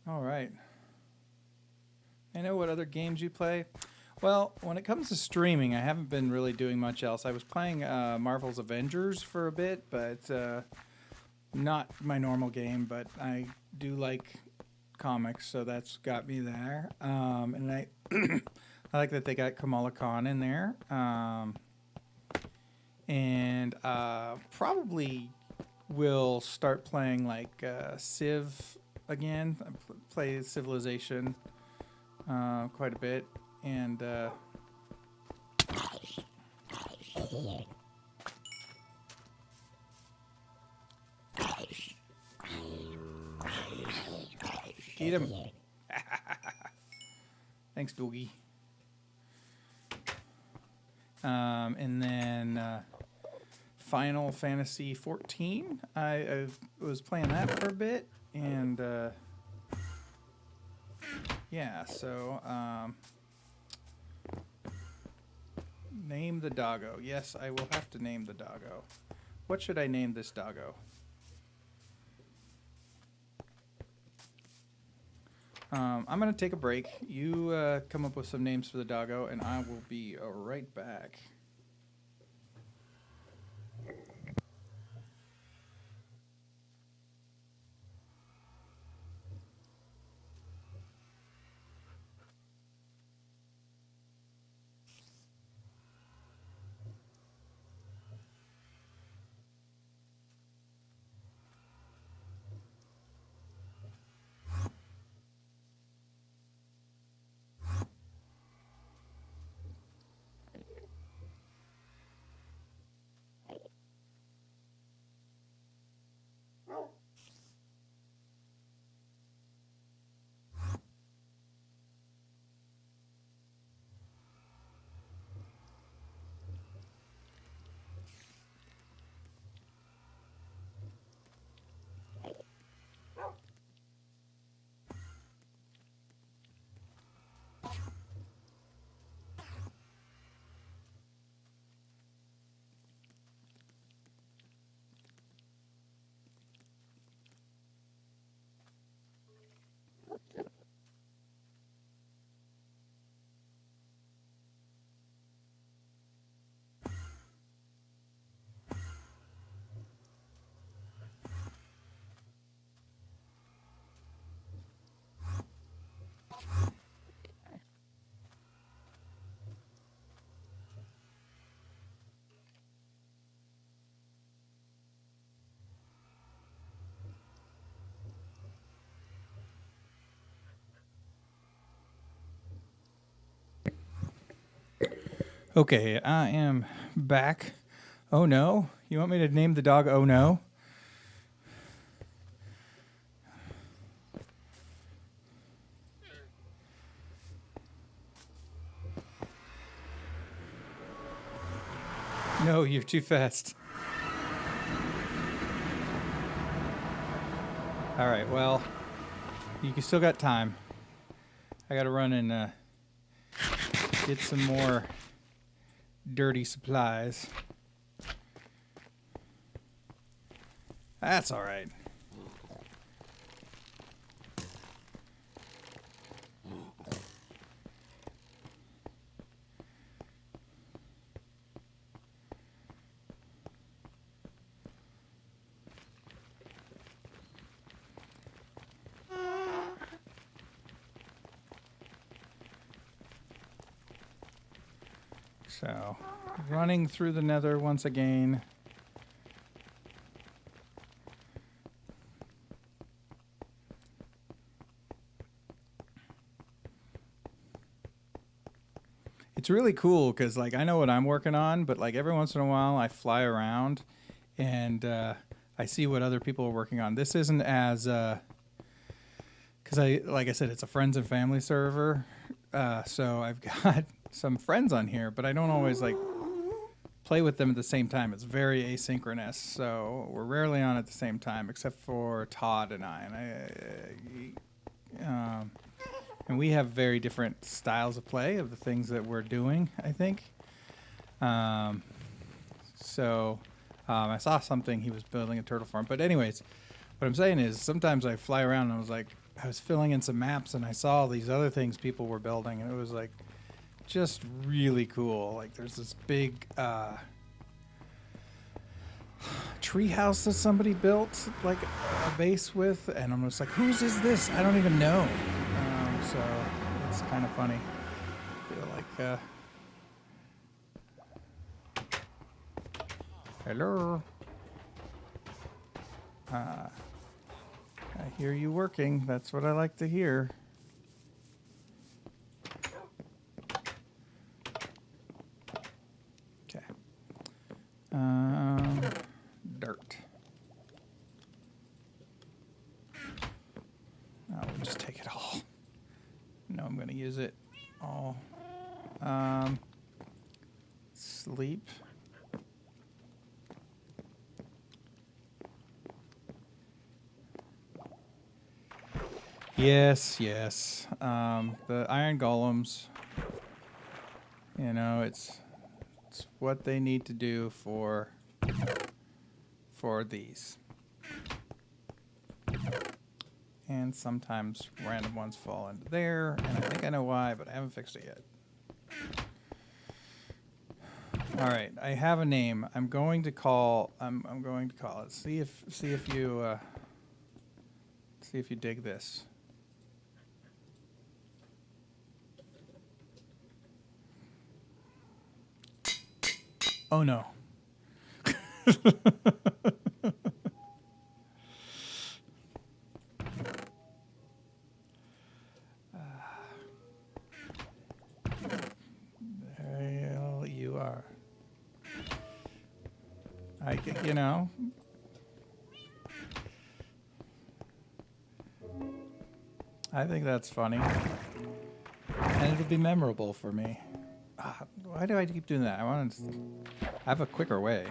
All right. I know what other games you play. Well, when it comes to streaming, I haven't been really doing much else. I was playing Marvel's Avengers for a bit, but not my normal game, but I do like comics, so that's got me there. And I I like that they got Kamala Khan in there. And probably will start playing like Civ again. I play Civilization quite a bit, and eat him. Thanks, Doogie. And then Final Fantasy 14. I was playing that for a bit, and yeah. So name the doggo. Yes, I will have to name the doggo. What should I name this doggo? I'm going to take a break. You come up with some names for the doggo, and I will be right back. Okay, I am back. Oh no. You want me to name the dog Oh no? No, you're too fast. All right, well, you can still got time. I got to run and get some more dirty supplies. That's all right. So, running through the nether once again. It's really cool because, like, I know what I'm working on, but, like, every once in a while I fly around and I see what other people are working on. This isn't as, because like I said, it's a friends and family server. So I've got some friends on here, but I don't always, like, play with them at the same time. It's very asynchronous, so we're rarely on at the same time, except for Todd and I. And we have very different styles of play of the things that we're doing, I think. So I saw something, he was building a turtle farm. But anyways, what I'm saying is sometimes I fly around and I was filling in some maps and I saw these other things people were building, and it was like just really cool. Like there's this big tree house that somebody built like a base with, and I'm just like, whose is this? I don't even know. So it's kind of funny. I feel like hello. I hear you working. That's what I like to hear. Okay. Dirt. We'll just take it all. No, I'm going to use it all. Sleep. Yes, yes. The iron golems, you know, it's what they need to do for these. And sometimes random ones fall into there, and I think I know why, but I haven't fixed it yet. All right, I have a name. I'm going to call it. See if you dig this. Oh no. There you are. You know. I think that's funny. And it'll be memorable for me. Why do I keep doing that? I have a quicker way.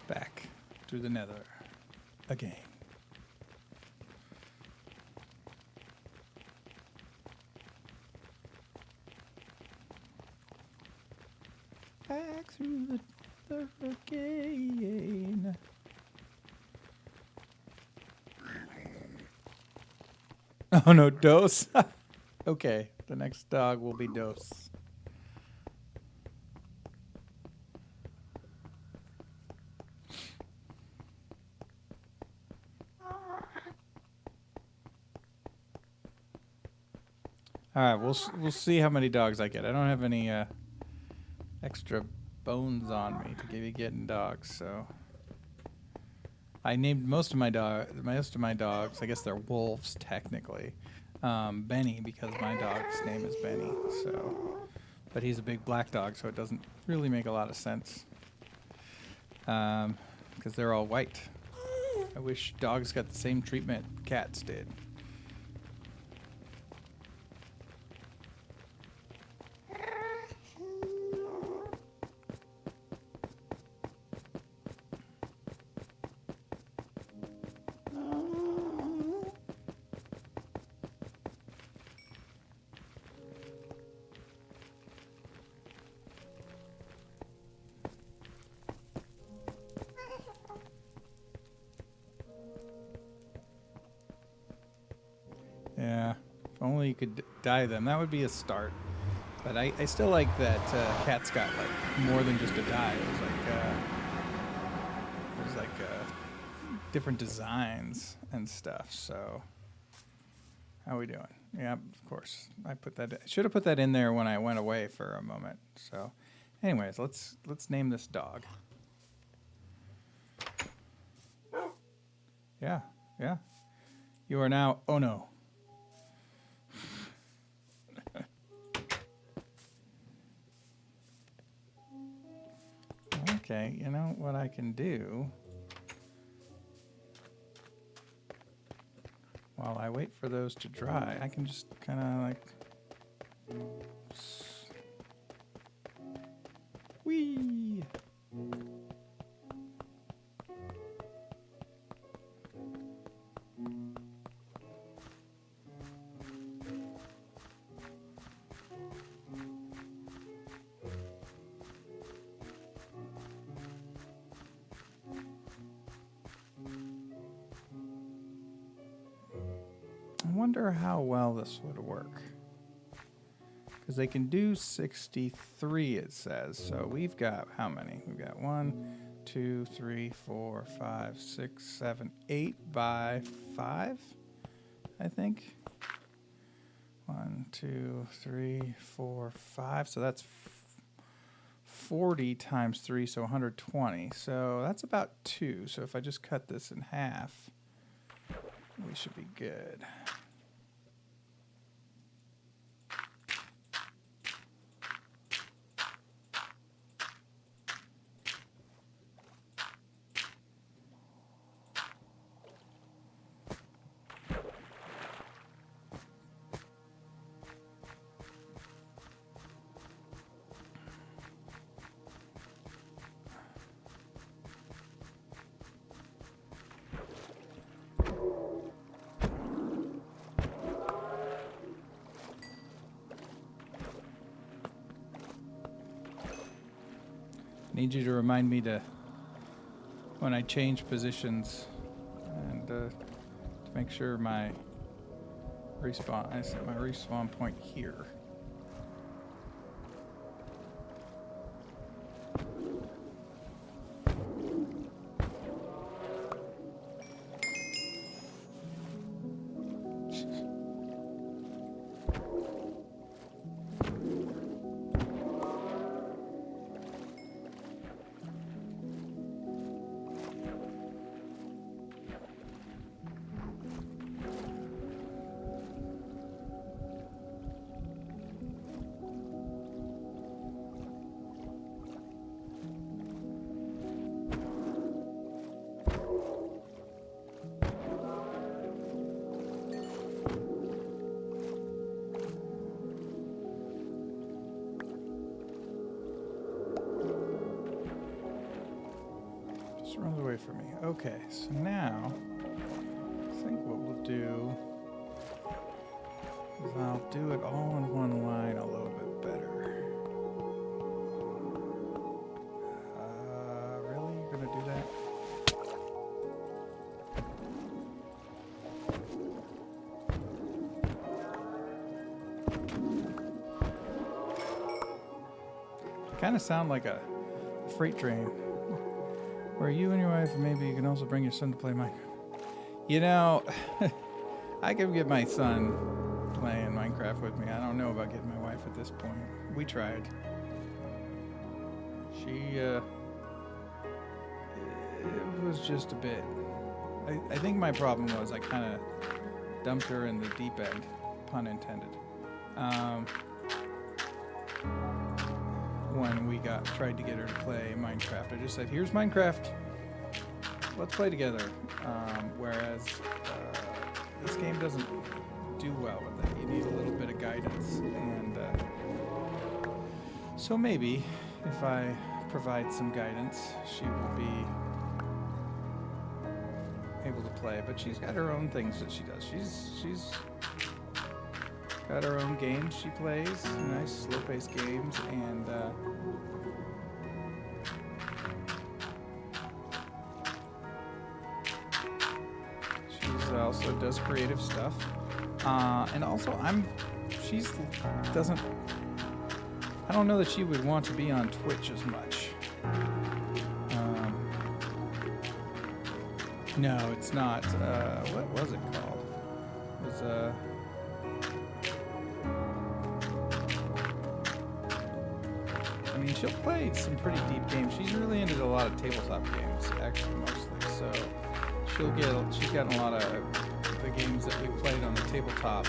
Back through the nether again. Back through the nether again. Oh no, Dose. Okay, the next dog will be Dose. All right, we'll see how many dogs I get. I don't have any extra bones on me to be getting dogs, so I named most of my dogs. I guess they're wolves technically. Benny, because my dog's name is Benny. So, but he's a big black dog, so it doesn't really make a lot of sense. Because they're all white. I wish dogs got the same treatment cats did. Yeah, if only you could dye them. That would be a start. But I still like that cats got like more than just a dye. It was like different designs and stuff. So how are we doing? Yeah, of course. I should have put that in there when I went away for a moment. So, anyways, let's name this dog. Yeah, yeah. You are now Ono. Okay, you know what I can do while I wait for those to dry, I can just kind of like whee. I wonder how well this would work. Because they can do 63, it says. So we've got how many? We've got 1, 2, 3, 4, 5, 6, 7, 8 by 5, I think. 1, 2, 3, 4, 5. So that's 40 times 3, so 120. So that's about 2. So if I just cut this in half, we should be good. Need you to remind me to, when I change positions, and to make sure my respawn, I set my respawn point here. Runs away from me. Okay, so now I think what we'll do is I'll do it all in one line a little bit better. Really? You're gonna do that? Kind of sound like a freight train. Where you and your wife, maybe you can also bring your son to play Minecraft. You know, I can get my son to playing Minecraft with me. I don't know about getting my wife at this point. We tried. It was just a bit. I think my problem was I kind of dumped her in the deep end, pun intended. When we tried to get her to play Minecraft, I just said, "Here's Minecraft. Let's play together." Whereas this game doesn't do well with it. You need a little bit of guidance, and so maybe if I provide some guidance, she will be able to play. But she's got her own things that she does. She's got her own games she plays, nice slow-paced games, and she's also does creative stuff. And also, I don't know that she would want to be on Twitch as much. No, it's not. What was it called? It was, I mean, she'll play some pretty deep games. She's really into a lot of tabletop games, actually, mostly. So she's gotten a lot of the games that we played on the tabletop.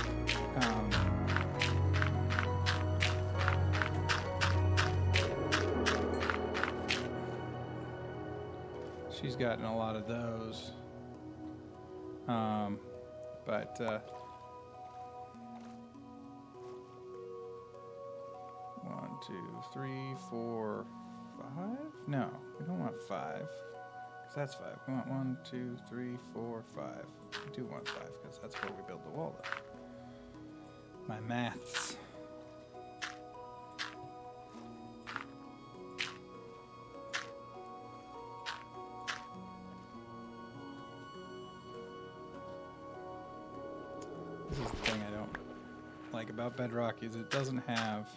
She's gotten a lot of those. But 1, 2, 3, 4, 5? No, we don't want 5. Because that's 5. We want 1, 2, 3, 4, 5. We do want 5 because that's where we build the wall up. My maths. This is the thing I don't like about Bedrock is it doesn't have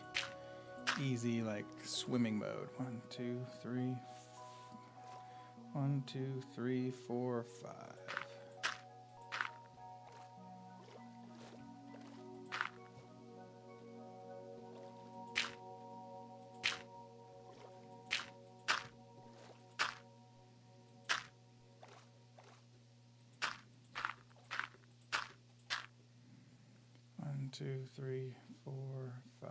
easy like swimming mode. 1, 2, 3. 1, 2, 3, 4, 5. One, 2, 3, 4, 5.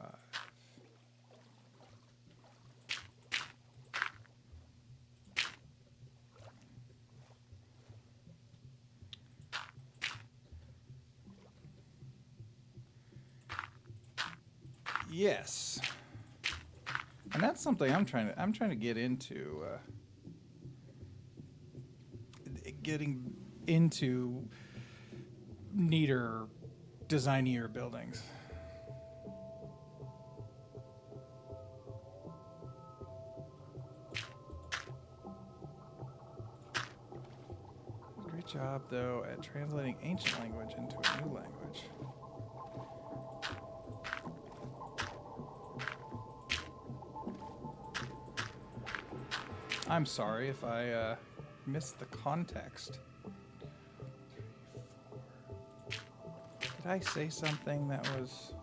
Yes, and that's something I'm trying to get into. Getting into neater, designier buildings. Great job, though, at translating ancient language into a new language. I'm sorry if I missed the context. Did I say something that was...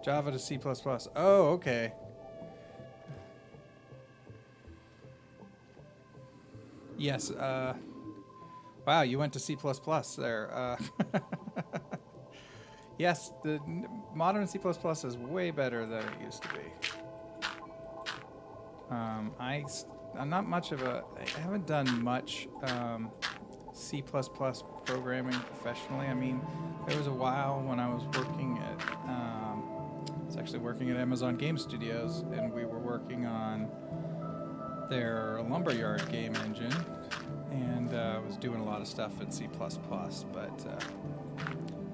Java to C++. Oh, okay. Yes, wow, you went to C++ there. Yes, the modern C++ is way better than it used to be. I'm not much of a... I haven't done much C++ programming professionally. I mean, there was a while when I was working at... I was actually working at Amazon Game Studios, and we were working on their Lumberyard game engine, and I was doing a lot of stuff in C++, but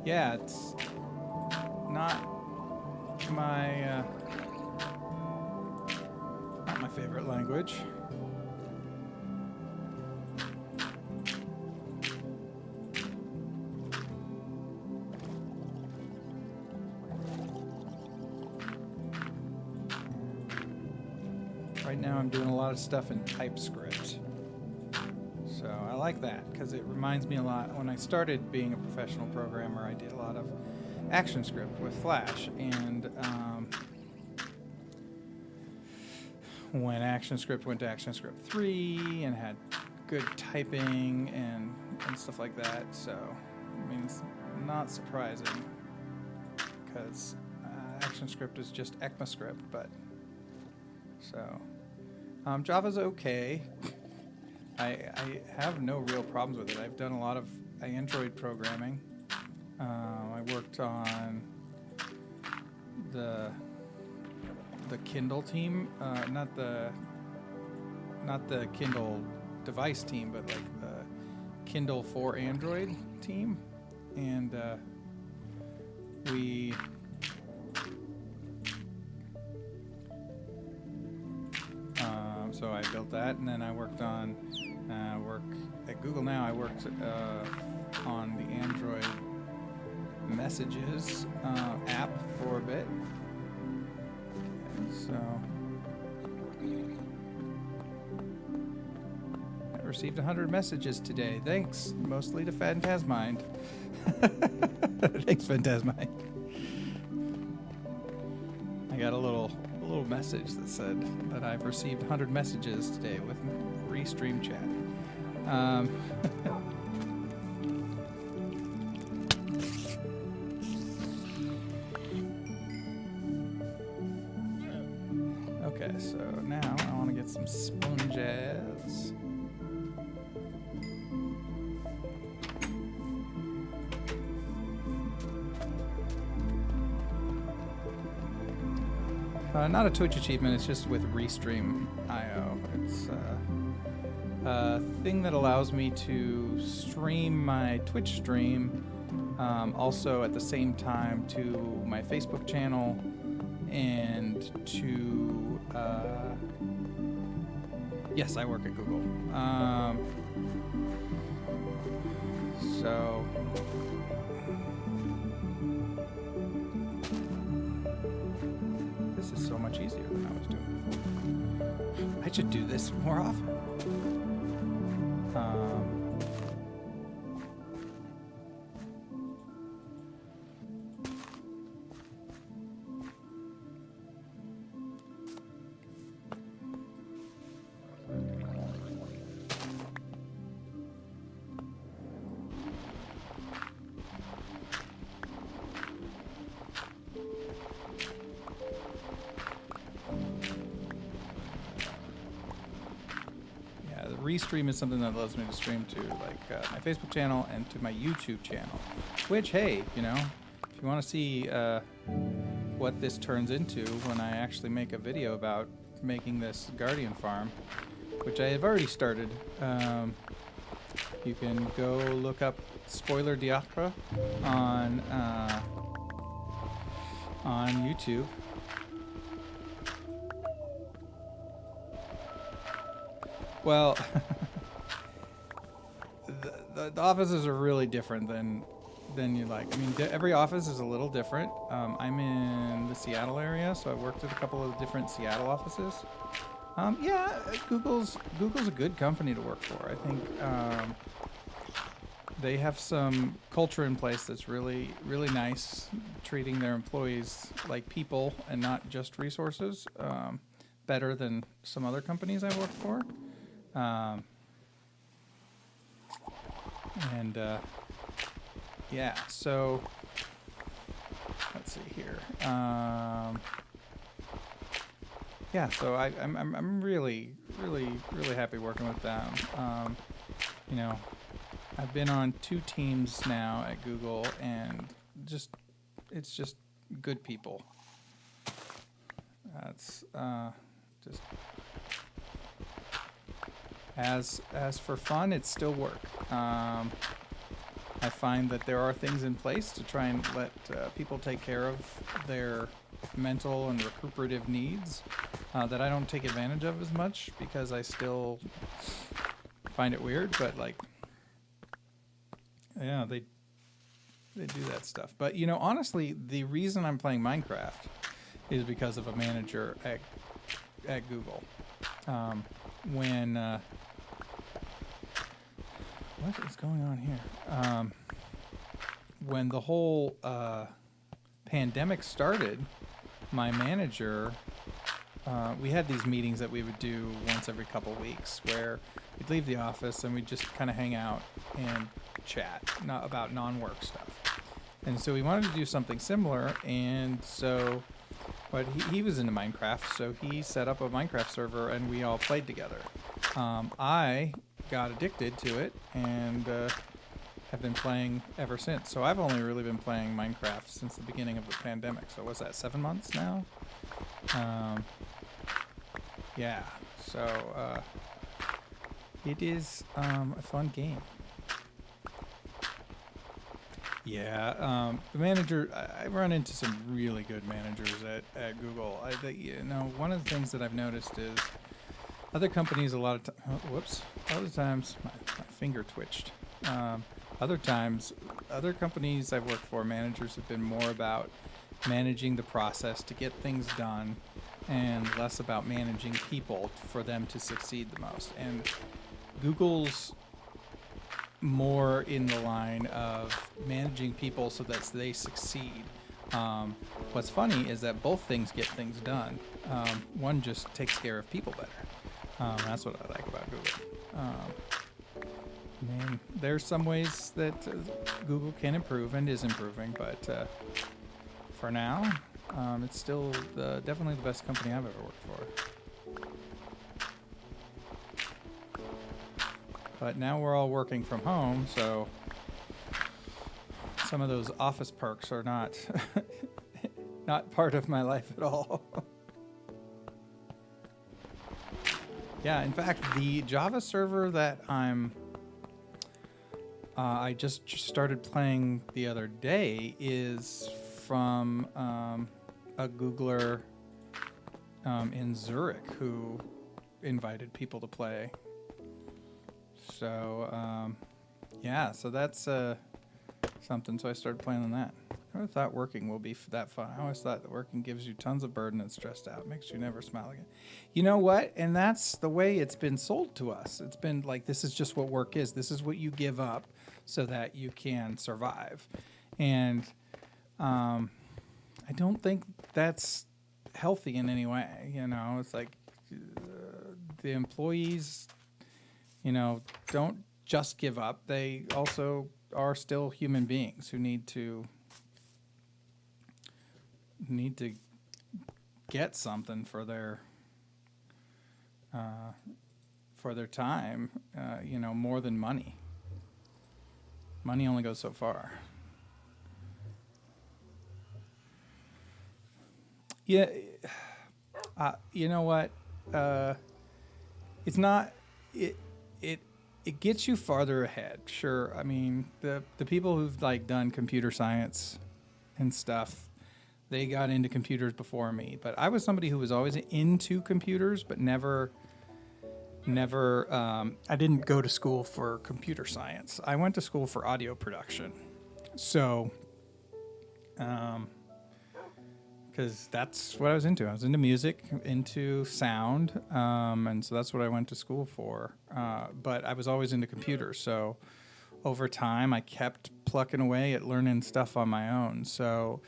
yeah, it's not my favorite language. now I'm doing a lot of stuff in TypeScript. So I like that because it reminds me a lot. When I started being a professional programmer, I did a lot of ActionScript with Flash, and when ActionScript went to ActionScript 3 and had good typing and stuff like that, so I mean, it's not surprising because ActionScript is just ECMAScript, but so Java's okay. I have no real problems with it. I've done a lot of Android programming. I worked on the Kindle team, not the Kindle device team, but like the Kindle for Android team, and we so I built that, and then I worked on work at Google now. I worked on the Android Messages app for a bit. So I received 100 messages today. Thanks, mostly to Phantasmind. Thanks, Phantasmind. I got a little message that said that I've received 100 messages today with Restream Chat. Okay, so now I want to get some sponges. Not a Twitch achievement, it's just with Restream.io. It's a thing that allows me to stream my Twitch stream also at the same time to my Facebook channel and to... yes, I work at Google. So... This is so much easier than I was doing before. I should do this more often. Restream is something that allows me to stream to like my Facebook channel and to my YouTube channel, which, hey, you know, if you want to see what this turns into when I actually make a video about making this Guardian farm, which I have already started, you can go look up Spoiler Diacre on YouTube. Well, the offices are really different than you like. I mean, every office is a little different. I'm in the Seattle area, so I worked at a couple of different Seattle offices. Yeah, Google's a good company to work for. I think they have some culture in place that's really, really nice, treating their employees like people and not just resources, better than some other companies I've worked for. Yeah, so let's see here. Yeah, so I'm really happy working with them. You know, I've been on 2 teams now at Google, and it's just good people. That's just. As for fun, it's still work. I find that there are things in place to try and let people take care of their mental and recuperative needs that I don't take advantage of as much because I still find it weird. But like, yeah, they do that stuff. But you know, honestly, the reason I'm playing Minecraft is because of a manager at Google. When what is going on here? When the whole pandemic started, my manager, we had these meetings that we would do once every couple weeks where we'd leave the office and we'd just kind of hang out and chat about non-work stuff. And so we wanted to do something similar, and so but he was into Minecraft, so he set up a Minecraft server and we all played together. I got addicted to it and have been playing ever since. So I've only really been playing Minecraft since the beginning of the pandemic. So what's that, 7 months now? Yeah, so it is a fun game. Yeah, the manager, I run into some really good managers at Google. One of the things that I've noticed is other companies other times, my finger twitched. Other times, other companies I've worked for, managers have been more about managing the process to get things done and less about managing people for them to succeed the most. And Google's more in the line of managing people so that they succeed. What's funny is that both things get things done. One just takes care of people better. That's what I like about Google. There's some ways that Google can improve and is improving, but for now, it's still definitely the best company I've ever worked for. But now we're all working from home, so some of those office perks are not not part of my life at all. Yeah, in fact, the Java server that I just started playing the other day is from a Googler in Zurich who invited people to play. So, yeah, so that's something. So I started playing on that. I never thought working will be that fun. I always thought that working gives you tons of burden and stressed out, makes you never smile again. You know what? And that's the way it's been sold to us. It's been like, this is just what work is. This is what you give up so that you can survive. And I don't think that's healthy in any way. You know, it's like the employees, don't just give up. They also are still human beings who need to get something for their time. More than money. Money only goes so far. Yeah, you know what? It's not it. It gets you farther ahead. Sure. I mean, the people who've done computer science and stuff, they got into computers before me. But I was somebody who was always into computers, but never. I didn't go to school for computer science. I went to school for audio production. So, because that's what I was into. I was into music, into sound, and so that's what I went to school for. But I was always into computers, so over time I kept plucking away at learning stuff on my own. So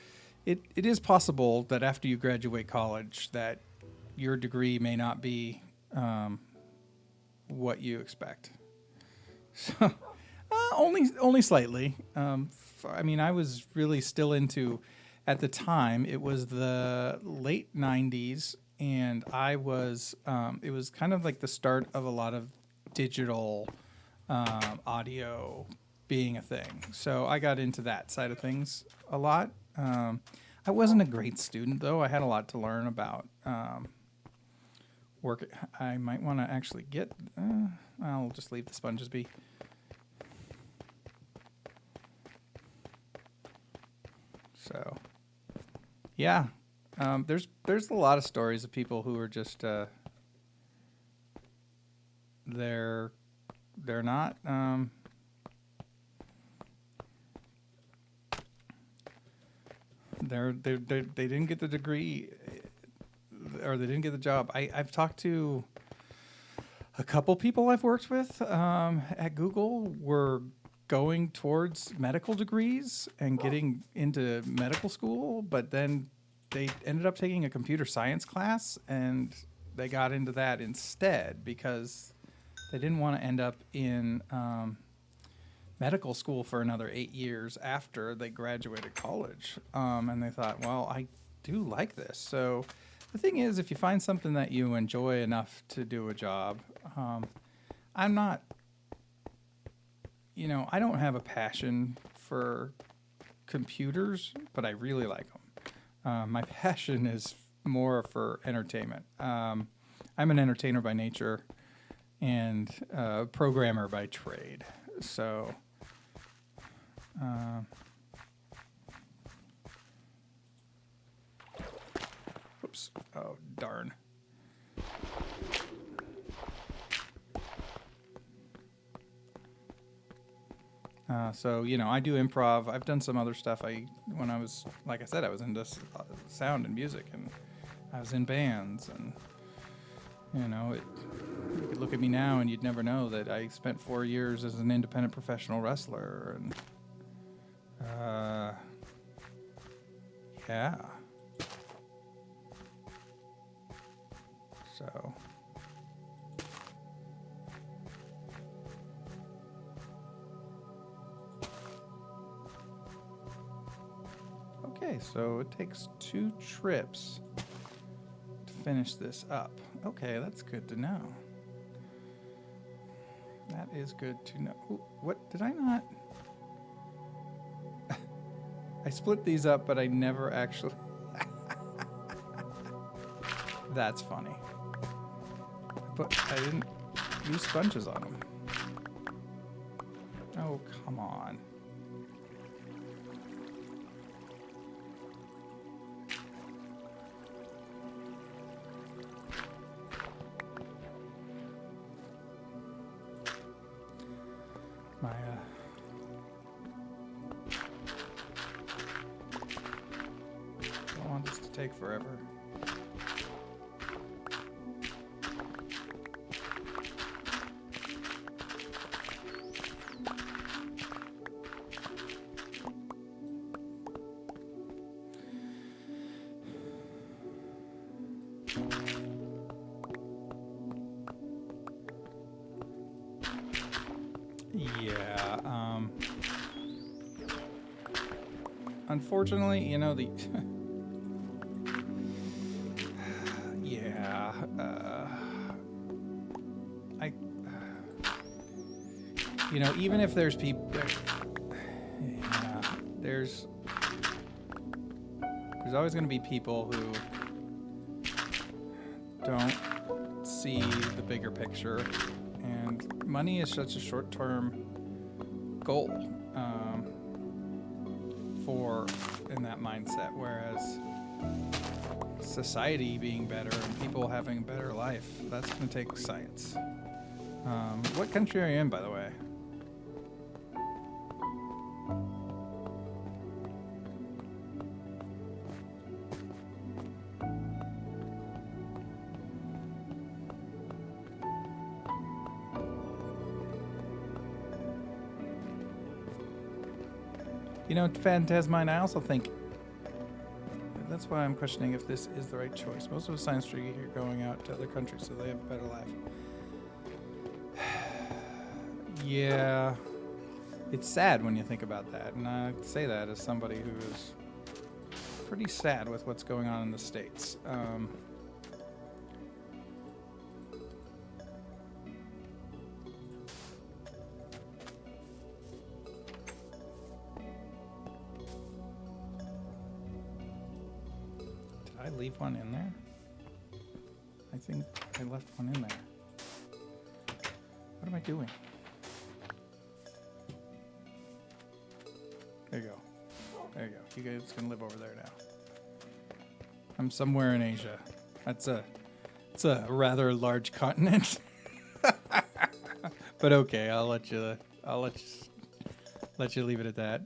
it is possible that after you graduate college that your degree may not be what you expect. So only slightly. I was really still into. At the time, it was the late 90s, and I was, it was kind of like the start of a lot of digital audio being a thing. So I got into that side of things a lot. I wasn't a great student, though. I had a lot to learn about work. I might want to actually get, I'll just leave the sponges be. So... yeah, there's a lot of stories of people who are just they're not they didn't get the degree or they didn't get the job. I've talked to A couple people I've worked with at Google were going towards medical degrees and getting into medical school, but then they ended up taking a computer science class and they got into that instead because they didn't want to end up in medical school for another 8 years after they graduated college. And they thought, well, I do like this. So the thing is, if you find something that you enjoy enough to do a job, I'm not, I don't have a passion for computers, but I really like them. My passion is more for entertainment. I'm an entertainer by nature and a programmer by trade. So, oops. Oh, darn. So, I do improv. I've done some other stuff. When I was, like I said, I was into sound and music, and I was in bands, and, you could look at me now and you'd never know that I spent 4 years as an independent professional wrestler, and, yeah. So... Okay, so it takes 2 trips to finish this up. Okay, that's good to know. That is good to know. Ooh, what did I not? I split these up, but I never actually... That's funny. But I didn't use sponges on them. Oh, come on. My, don't want this to take forever. Yeah, unfortunately, the yeah, I even if there's people, yeah, there's always going to be people who don't see the bigger picture, and money is such a short-term goal in that mindset, whereas society being better and people having a better life, that's going to take science. What country are you in, by the way? Phantasmine, I also think that's why I'm questioning if this is the right choice. Most of the science are going out to other countries so they have a better life. Yeah, it's sad when you think about that, and I say that as somebody who is pretty sad with what's going on in the States. Did I leave one in there? I think I left one in there. What am I doing? There you go. There you go. You guys can live over there now. I'm somewhere in Asia. It's a rather large continent. But okay, I'll let you leave it at that.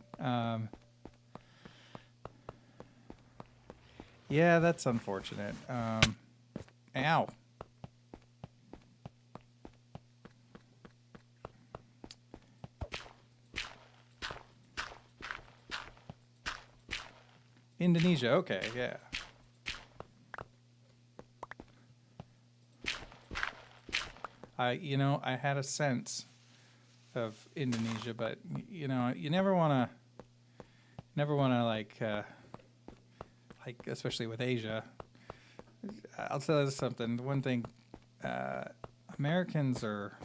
Yeah, that's unfortunate. Ow. Indonesia, okay, yeah. I had a sense of Indonesia, but you never want to like especially with Asia. I'll tell you something. One thing, Americans are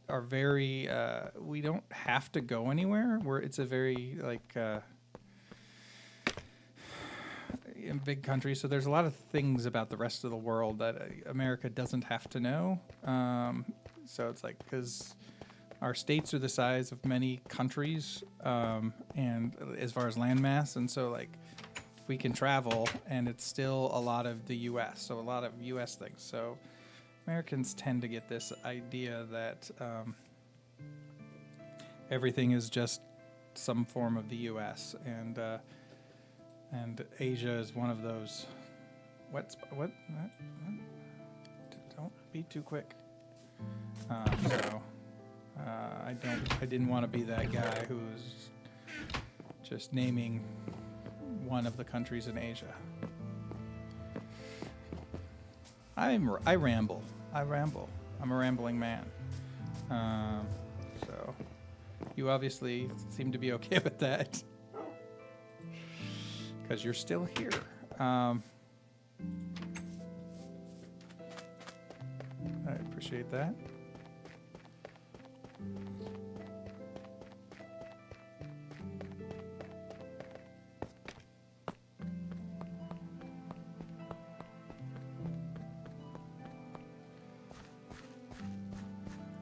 very. We don't have to go anywhere. It's a very in big country, so there's a lot of things about the rest of the world that America doesn't have to know. So it's like, because our states are the size of many countries, and as far as landmass, and so like we can travel, and it's still a lot of the U.S., so a lot of U.S. things. So Americans tend to get this idea that everything is just some form of the U.S., and Asia is one of those. What? Don't be too quick. I didn't want to be that guy who's just naming one of the countries in Asia. I ramble. I'm a rambling man. So you obviously seem to be okay with that, because you're still here. I appreciate that.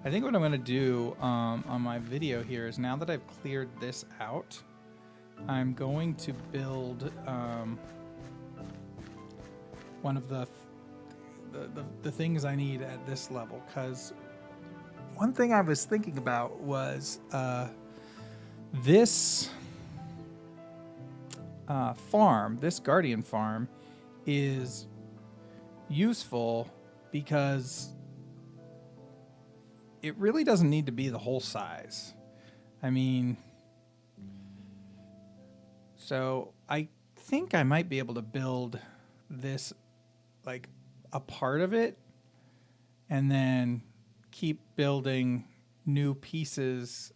I think what I'm going to do on my video here is, now that I've cleared this out, I'm going to build one of the things I need at this level. Because one thing I was thinking about was this farm, this Guardian farm, is useful because it really doesn't need to be the whole size. I mean, so I think I might be able to build this, like, a part of it, and then keep building new pieces,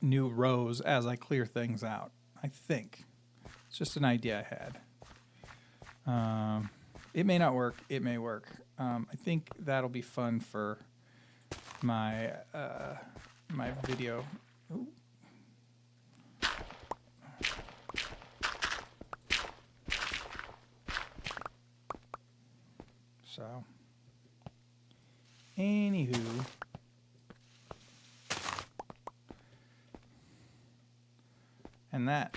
new rows as I clear things out. I think it's just an idea I had. It may not work. It may work. I think that'll be fun for my my video. Ooh. So, anywho, and that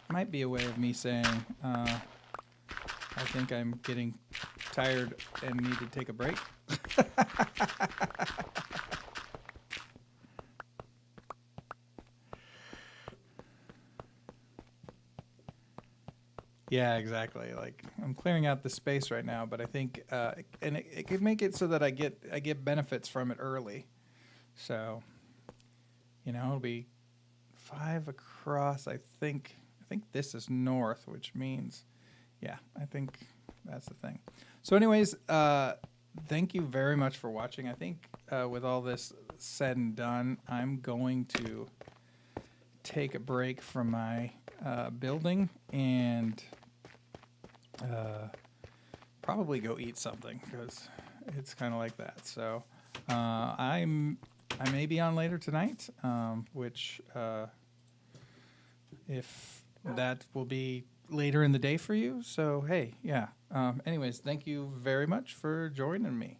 might be a way of me saying, I think I'm getting tired and need to take a break. Yeah, exactly. Like, I'm clearing out the space right now, but I think, and it could make it so that I get benefits from it early. So, it'll be 5 across. I think this is north, which means, yeah, I think that's the thing. So, anyways, thank you very much for watching. I think with all this said and done, I'm going to take a break from my building and probably go eat something, because it's kind of like that. So I may be on later tonight, which if that will be later in the day for you. So hey, yeah. Anyways, thank you very much for joining me.